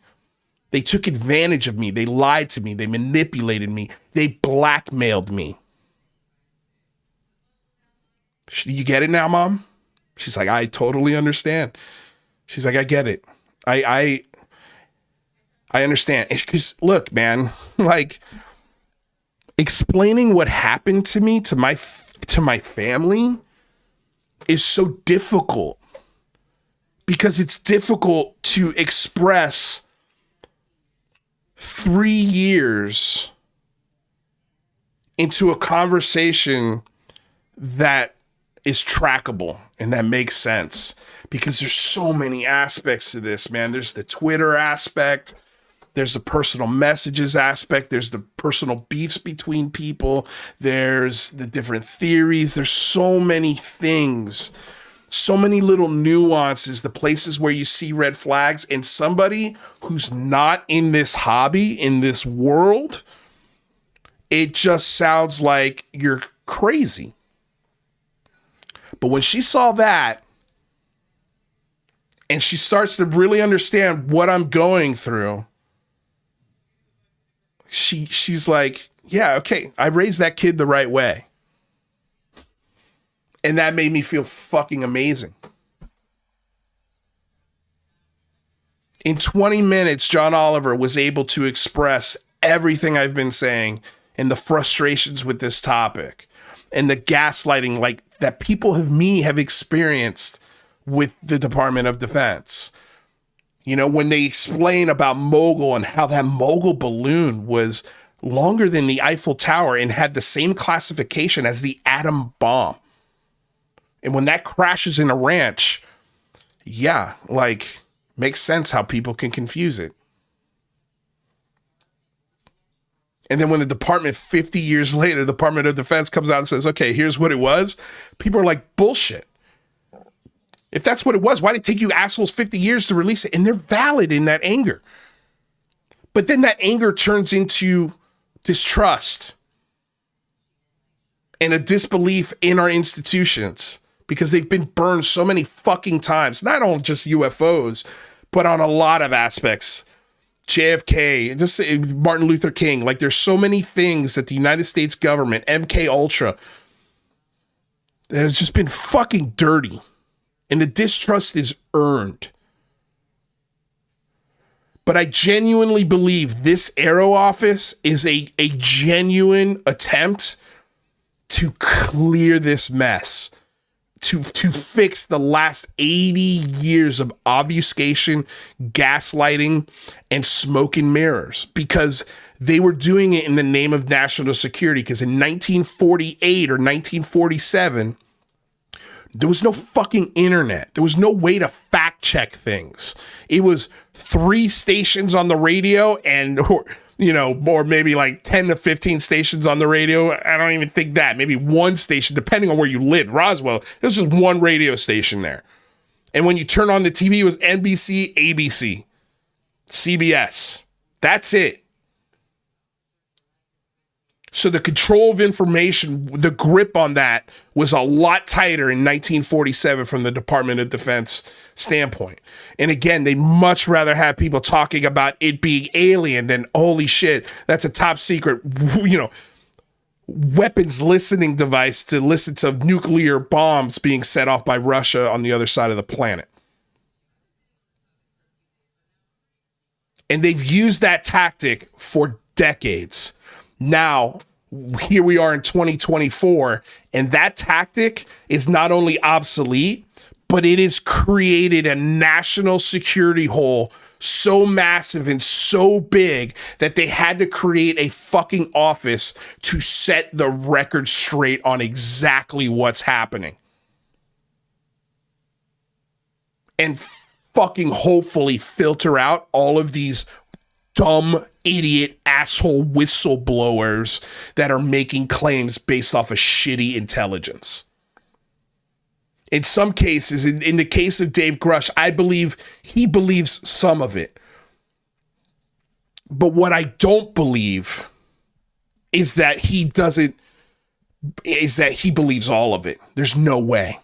They took advantage of me. They lied to me. They manipulated me. They blackmailed me. You get it now, Mom? She's like, I totally understand. She's like, I get it. I understand. Because look, man, like, explaining what happened to me, to my family, is so difficult, because it's difficult to express 3 years into a conversation that is trackable, and that makes sense because there's so many aspects to this, man. There's the Twitter aspect, there's the personal messages aspect, there's the personal beefs between people, there's the different theories, there's so many things, so many little nuances, the places where you see red flags, and somebody who's not in this hobby, in this world, it just sounds like you're crazy. But when she saw that, and she starts to really understand what I'm going through, she's like, yeah, okay, I raised that kid the right way. And that made me feel fucking amazing. In 20 minutes, John Oliver was able to express everything I've been saying and the frustrations with this topic and the gaslighting like that people have experienced with the Department of Defense. You know, when they explain about Mogul and how that Mogul balloon was longer than the Eiffel Tower and had the same classification as the atom bomb. And when that crashes in a ranch, yeah, like, makes sense how people can confuse it. And then when the department 50 years later, the Department of Defense comes out and says, okay, here's what it was. People are like, bullshit. If that's what it was, why did it take you assholes 50 years to release it? And they're valid in that anger. But then that anger turns into distrust and a disbelief in our institutions because they've been burned so many fucking times, not on just UFOs, but on a lot of aspects. JFK, just Martin Luther King, like there's so many things that the United States government, MK Ultra, has just been fucking dirty. And the distrust is earned. But I genuinely believe this Aero office is a genuine attempt to clear this mess, to fix the last 80 years of obfuscation, gaslighting, and smoke and mirrors, because they were doing it in the name of national security. Because in 1948 or 1947, there was no fucking internet. There was no way to fact check things. It was 3 stations on the radio or maybe like 10 to 15 stations on the radio. I don't even think that. Maybe 1 station, depending on where you lived. Roswell, there's just 1 radio station there. And when you turn on the TV, it was NBC, ABC, CBS. That's it. So the control of information, the grip on that was a lot tighter in 1947 from the Department of Defense standpoint. And again, they much rather have people talking about it being alien than, holy shit, that's a top secret, weapons listening device to listen to nuclear bombs being set off by Russia on the other side of the planet. And they've used that tactic for decades. Now, here we are in 2024, and that tactic is not only obsolete, but it has created a national security hole so massive and so big that they had to create a fucking office to set the record straight on exactly what's happening. And fucking hopefully filter out all of these dumb, idiot, asshole whistleblowers that are making claims based off of shitty intelligence. In some cases, in the case of Dave Grush, I believe he believes some of it. But what I don't believe is that he believes all of it. There's no way.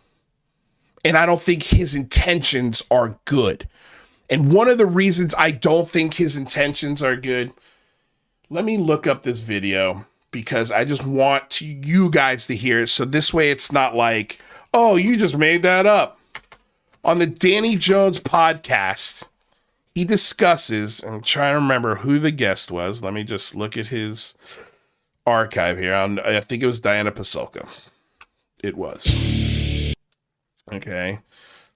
And I don't think his intentions are good. And one of the reasons I don't think his intentions are good, let me look up this video because I just want you guys to hear it. So this way it's not like, oh, you just made that up. On the Danny Jones podcast, he discusses, I'm trying to remember who the guest was. Let me just look at his archive here. I think it was Diana Pasulka. It was. Okay.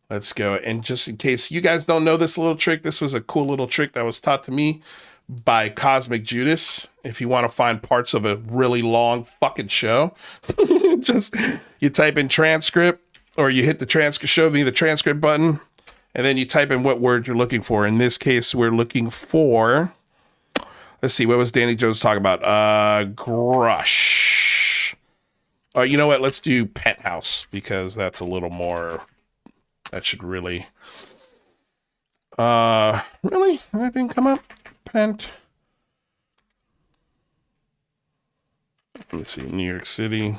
Let's go. And just in case you guys don't know this little trick, this was a cool little trick that was taught to me by Cosmic Judas. If you want to find parts of a really long fucking show, just you type in transcript, or you hit the transcript, show me the transcript button, and then you type in what word you're looking for. In this case, we're looking for, let's see, what was Danny Jones talking about? Grush. You know what? Let's do penthouse, because that's a little more, that should really, really? That didn't come up? Let me see, New York City.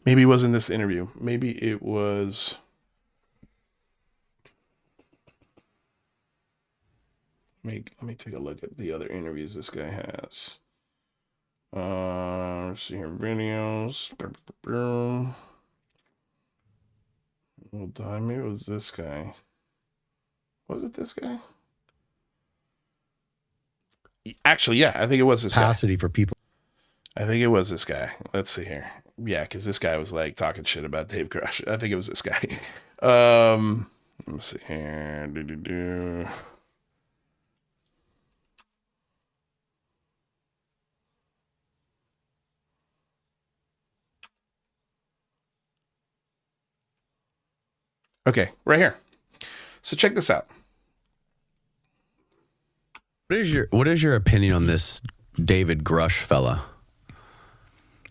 Maybe it wasn't this interview. Maybe it was. Let me take a look at the other interviews this guy has. Let's see here, videos. Well, maybe it was this guy. Was it this guy? Actually, yeah, I think it was this capacity for people. I think it was this guy. Let's see here. Yeah, because this guy was like talking shit about Dave Grush. I think it was this guy. Let me see here. Okay, right here. So check this out. What is your opinion on this David Grush fella?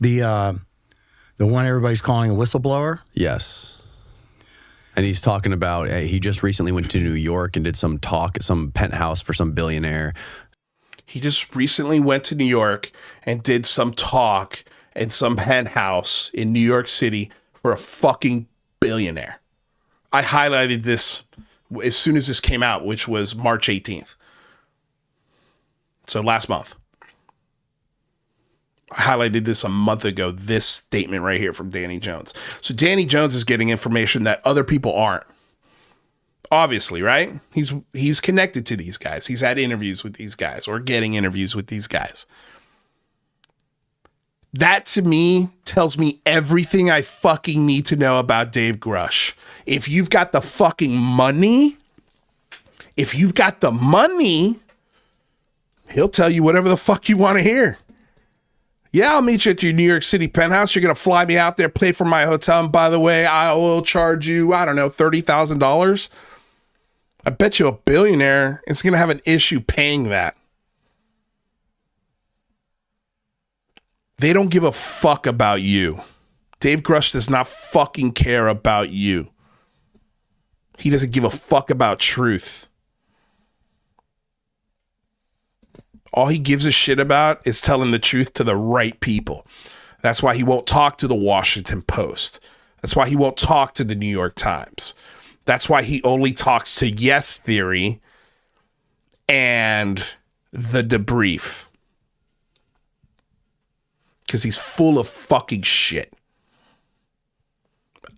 The one everybody's calling a whistleblower? Yes. And he's talking about, he just recently went to New York and did some talk at some penthouse for some billionaire. He just recently went to New York and did some talk at some penthouse in New York City for a fucking billionaire. I highlighted this as soon as this came out, which was March 18th. So last month. I highlighted this a month ago, this statement right here from Danny Jones. So Danny Jones is getting information that other people aren't. Obviously, right? He's connected to these guys. He's had interviews with these guys or getting interviews with these guys. That to me tells me everything I fucking need to know about Dave Grush. If you've got the fucking money, he'll tell you whatever the fuck you want to hear. Yeah, I'll meet you at your New York City penthouse. You're going to fly me out there, pay for my hotel. And by the way, I will charge you, I don't know, $30,000. I bet you a billionaire is going to have an issue paying that. They don't give a fuck about you. Dave Grush does not fucking care about you. He doesn't give a fuck about truth. All he gives a shit about is telling the truth to the right people. That's why he won't talk to the Washington Post. That's why he won't talk to the New York Times. That's why he only talks to Yes Theory and The Debrief. Because he's full of fucking shit.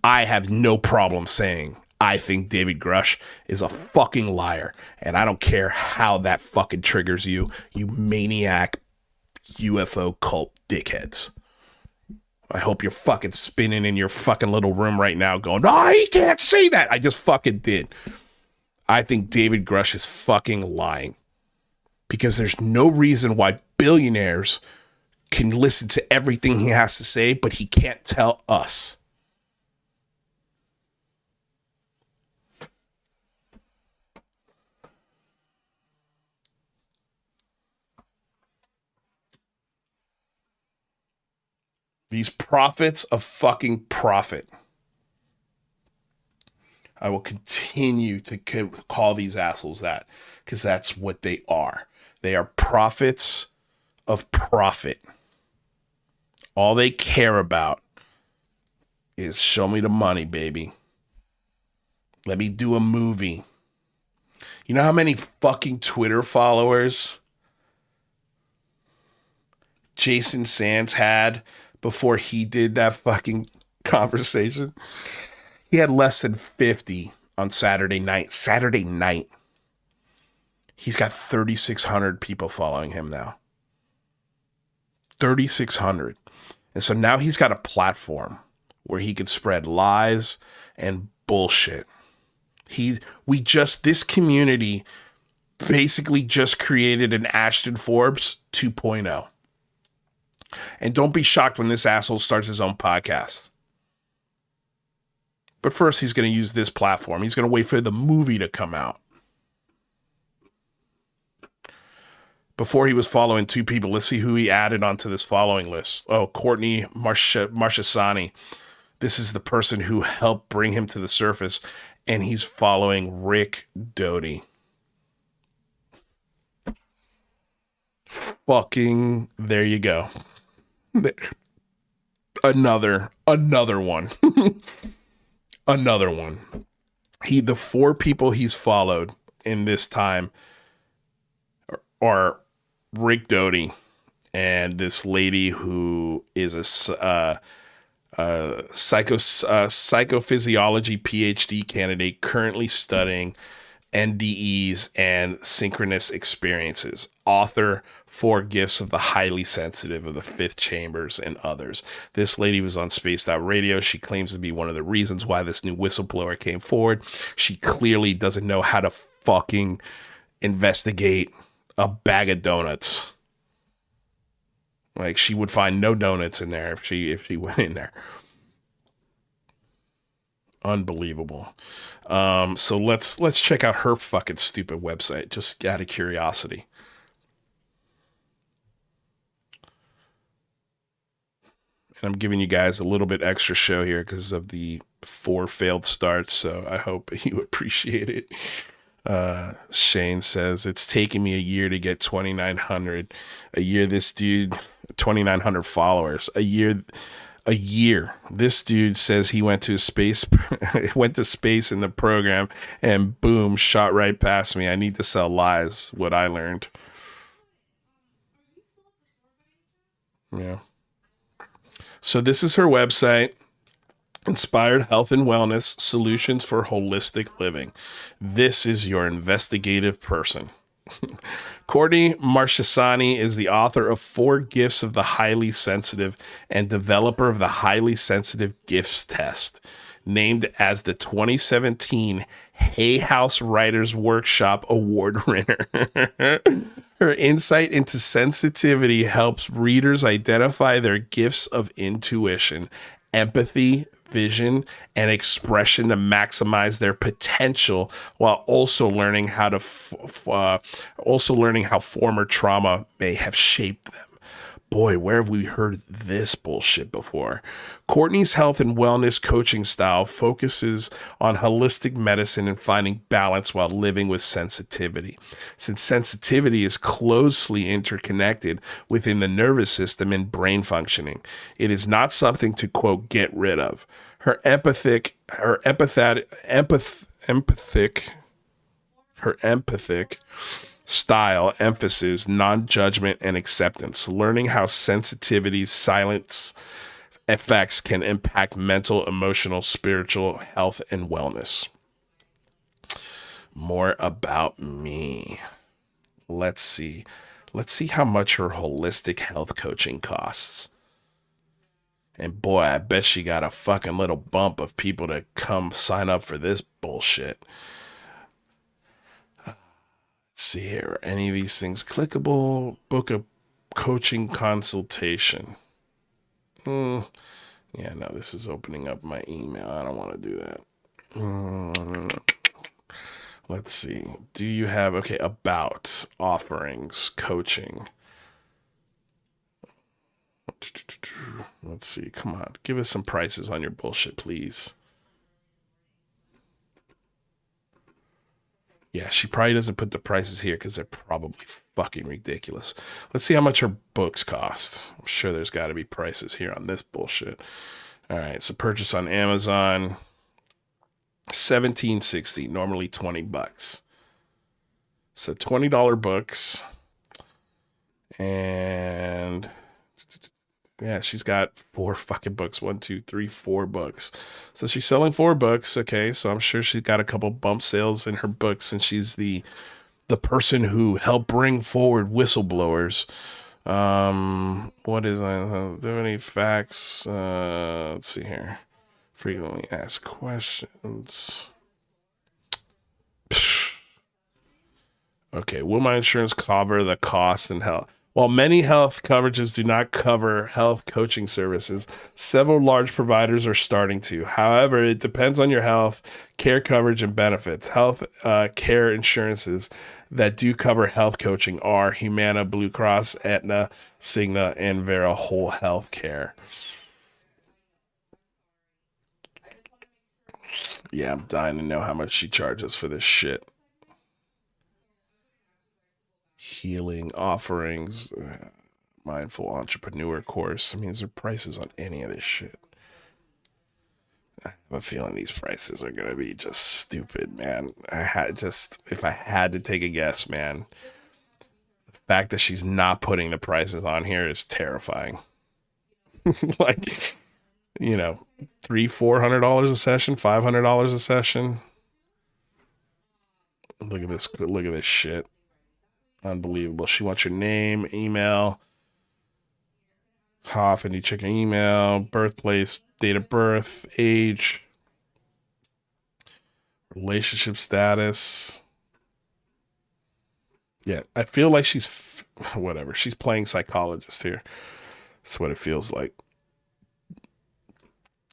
I have no problem saying I think David Grush is a fucking liar. And I don't care how that fucking triggers you, you maniac UFO cult dickheads. I hope you're fucking spinning in your fucking little room right now going, no, he can't say that. I just fucking did. I think David Grush is fucking lying. Because there's no reason why billionaires can listen to everything he has to say, but he can't tell us. These prophets of fucking profit. I will continue to call these assholes that, because that's what they are. They are prophets of profit. All they care about is show me the money, baby. Let me do a movie. You know how many fucking Twitter followers Jason Sands had before he did that fucking conversation? He had less than 50 on Saturday night. Saturday night. He's got 3,600 people following him now. 3,600. And so now he's got a platform where he can spread lies and bullshit. This community basically just created an Ashton Forbes 2.0. And don't be shocked when this asshole starts his own podcast. But first, he's going to use this platform. He's going to wait for the movie to come out. Before he was following two people, let's see who he added onto this following list. Oh, Courtney Marchesani. This is the person who helped bring him to the surface, and he's following Rick Doty. Fucking, there you go. Another one. Another one. The four people he's followed in this time are Rick Doty and this lady who is a psychophysiology PhD candidate currently studying NDEs and synchronous experiences, author for Gifts of the Highly Sensitive of the Fifth Chambers and others. This lady was on Spaced Out Radio. She claims to be one of the reasons why this new whistleblower came forward. She clearly doesn't know how to fucking investigate a bag of donuts. Like, she would find no donuts in there if she went in there. Unbelievable. So let's check out her fucking stupid website, just out of curiosity. And I'm giving you guys a little bit extra show here because of the 4 failed starts, so I hope you appreciate it. Shane says, it's taken me a year to get 2,900. A year, this dude, 2,900 followers. A year. This dude says he went to space in the program, and boom, shot right past me. I need to sell lies, what I learned. Yeah. So this is her website. Inspired Health and Wellness Solutions for Holistic Living. This is your investigative person. Courtney Marchesani is the author of 4 Gifts of the Highly Sensitive and developer of the Highly Sensitive Gifts Test, named as the 2017 Hay House Writers Workshop Award winner. Her insight into sensitivity helps readers identify their gifts of intuition, empathy, vision, and expression to maximize their potential, while also learning how former trauma may have shaped them. Boy, where have we heard this bullshit before? Courtney's health and wellness coaching style focuses on holistic medicine and finding balance while living with sensitivity. Since sensitivity is closely interconnected within the nervous system and brain functioning, it is not something to, quote, get rid of. Her empathic style emphasis non-judgment and acceptance, learning how sensitivity's silence effects can impact mental, emotional, spiritual health and wellness. More about me. Let's see how much her holistic health coaching costs. And boy, I bet she got a fucking little bump of people to come sign up for this bullshit. Let's see here. Are any of these things clickable? Book a coaching consultation. Yeah, no, this is opening up my email. I don't want to do that. Let's see. Do you have, about offerings, coaching. Let's see. Come on. Give us some prices on your bullshit, please. Yeah, she probably doesn't put the prices here because they're probably fucking ridiculous. Let's see how much her books cost. I'm sure there's got to be prices here on this bullshit. All right, so purchase on Amazon, $17.60, normally $20. So $20 books. And yeah, she's got 4 fucking books. 1, 2, 3, 4 books. So she's selling 4 books. Okay, so I'm sure she's got a couple bump sales in her books, and she's the person who helped bring forward Whistleblowers. What is do there any facts? Let's see here. Frequently asked questions. Okay, will my insurance cover the cost and health? While many health coverages do not cover health coaching services, several large providers are starting to. However, it depends on your health care coverage and benefits. Health care insurances that do cover health coaching are Humana, Blue Cross, Aetna, Cigna, and Vera Whole Health Care. Yeah, I'm dying to know how much she charges for this shit. Healing offerings, mindful entrepreneur course. I mean, is there prices on any of this shit? I have a feeling these prices are gonna be just stupid, man. If I had to take a guess, man, the fact that she's not putting the prices on here is terrifying. Like, you know, $300-$400 a session, $500 a session. Look at this. Look at this shit. Unbelievable. She wants your name, email, how often you check your email, birthplace, date of birth, age, relationship status. Yeah, I feel like she's whatever. She's playing psychologist here. That's what it feels like.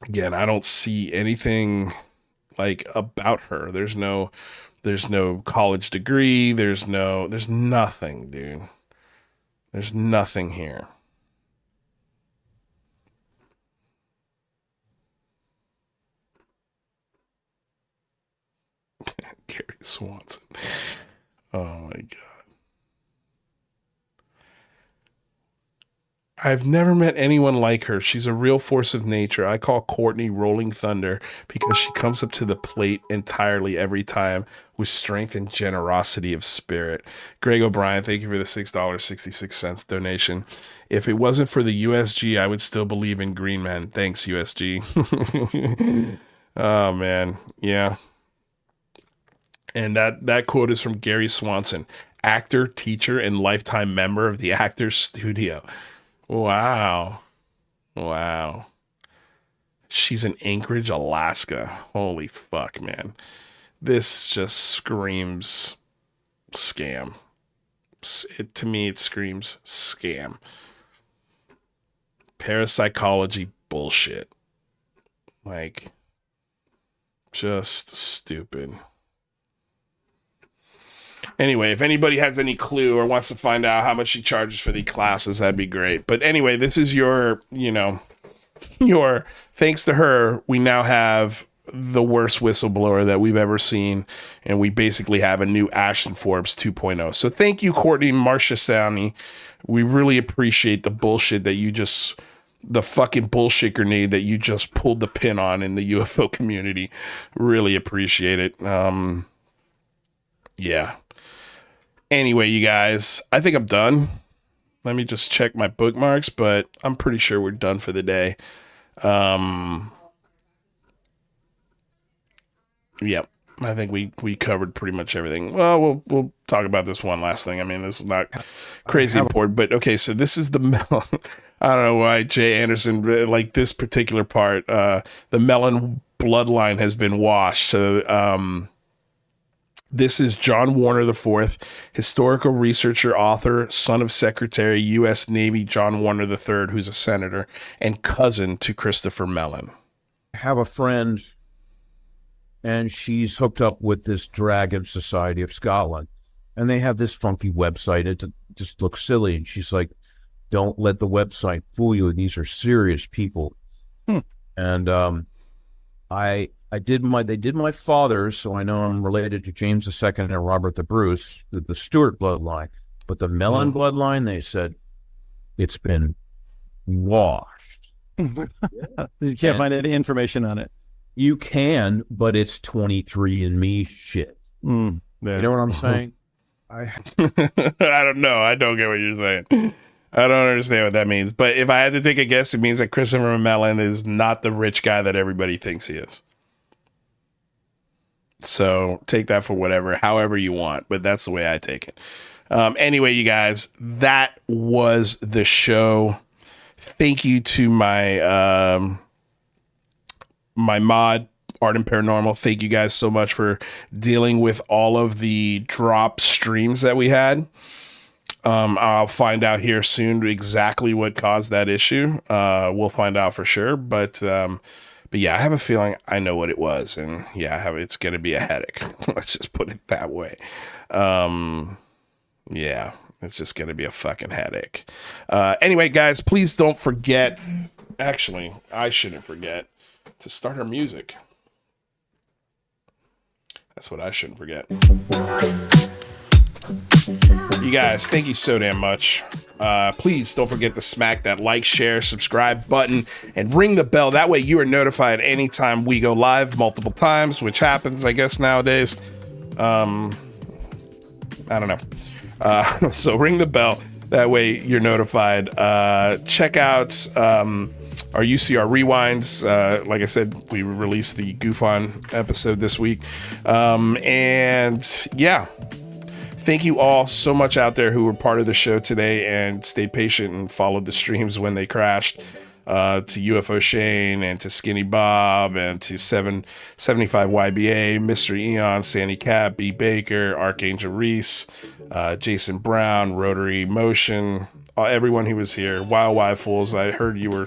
Again, I don't see anything like about her. There's no college degree. There's nothing, dude. There's nothing here. Gary Swanson. Oh my God. I've never met anyone like her. She's a real force of nature. I call Courtney Rolling Thunder because she comes up to the plate entirely every time with strength and generosity of spirit. Greg O'Brien, thank you for the $6.66 donation. If it wasn't for the USG, I would still believe in green men. Thanks, USG. Oh, man. Yeah. And that quote is from Gary Swanson, actor, teacher, and lifetime member of the Actors Studio. Wow. She's in Anchorage, Alaska. Holy fuck, man. This just screams scam. To me, it screams scam. Parapsychology bullshit. Like, just stupid. Anyway, if anybody has any clue or wants to find out how much she charges for the classes, that'd be great. But anyway, this is your thanks to her, we now have the worst whistleblower that we've ever seen. And we basically have a new Ashton Forbes 2.0. So thank you, Courtney Marchesani. We really appreciate the bullshit that the fucking bullshit grenade that you just pulled the pin on in the UFO community. Really appreciate it. Yeah. Anyway, you guys, I think I'm done. Let me just check my bookmarks, but I'm pretty sure we're done for the day. Yep. I think we covered pretty much everything. Well, we'll talk about this one last thing. I mean, this is not crazy important, but okay. So this is the melon. I don't know why Jay Anderson like this particular part. The Mellon bloodline has been washed. So this is John Warner IV, historical researcher, author, son of Secretary, U.S. Navy John Warner III, who's a senator, and cousin to Christopher Mellon. I have a friend, and she's hooked up with this Dragon Society of Scotland, and they have this funky website. It just looks silly, and she's like, "Don't let the website fool you. These are serious people." And they did my father's, so I know I'm related to James II and Robert the Bruce, the Stuart bloodline. But the Mellon bloodline, they said, it's been washed. You can't find any information on it. You can, but it's 23andMe shit. You know what I'm saying? I don't know. I don't get what you're saying. I don't understand what that means. But if I had to take a guess, it means that Christopher Mellon is not the rich guy that everybody thinks he is. So take that for however you want, but that's the way I take it. Anyway, you guys, that was the show. Thank you to my my mod, Art and Paranormal. Thank you guys so much for dealing with all of the drop streams that we had. I'll find out here soon exactly what caused that issue. We'll find out for sure, but yeah, I have a feeling I know what it was, and yeah, it's going to be a headache. Let's just put it that way. Yeah, it's just going to be a fucking headache. Anyway, guys, please don't forget. Actually, I shouldn't forget to start our music. That's what I shouldn't forget. You guys, thank you so damn much. Please don't forget to smack that like, share, subscribe button and ring the bell. That way you are notified anytime we go live multiple times, which happens, I guess, nowadays. I don't know. So ring the bell. That way you're notified. Check out our UCR Rewinds. Like I said, we released the Goof On episode this week. And yeah. Thank you all so much out there who were part of the show today and stayed patient and followed the streams when they crashed. To UFO Shane and to Skinny Bob and to 775 YBA, Mr. Eon, Sandy Cap, B. Baker, Archangel Reese, Jason Brown, Rotary Motion, everyone who was here. Wild Fools, I heard you were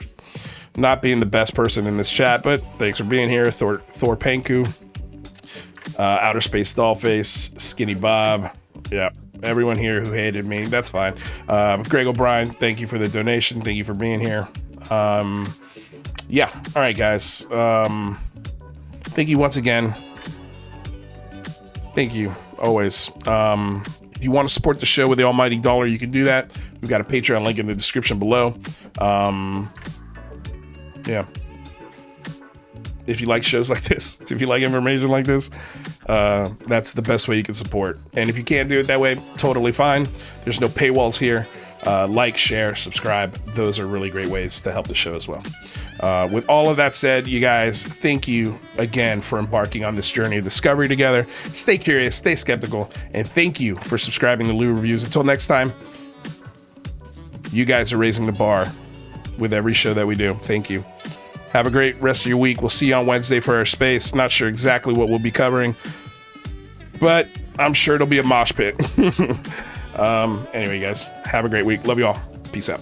not being the best person in this chat, but thanks for being here. Thor Panku, Outer Space Dollface, Skinny Bob. Yeah, everyone here who hated me, that's fine. Greg O'Brien, thank you for the donation. Thank you for being here. Yeah, all right, guys. Thank you once again. Thank you, always. If you want to support the show with the almighty dollar, you can do that. We've got a Patreon link in the description below. Yeah. If you like shows like this, if you like information like this, that's the best way you can support. And if you can't do it that way, totally fine. There's no paywalls here. Like, share, subscribe. Those are really great ways to help the show as well. With all of that said, you guys, thank you again for embarking on this journey of discovery together. Stay curious, stay skeptical, and thank you for subscribing to Lou Reviews. Until next time, you guys are raising the bar with every show that we do. Thank you. Have a great rest of your week. We'll see you on Wednesday for our space. Not sure exactly what we'll be covering, but I'm sure it'll be a mosh pit. Anyway, guys, have a great week. Love you all. Peace out.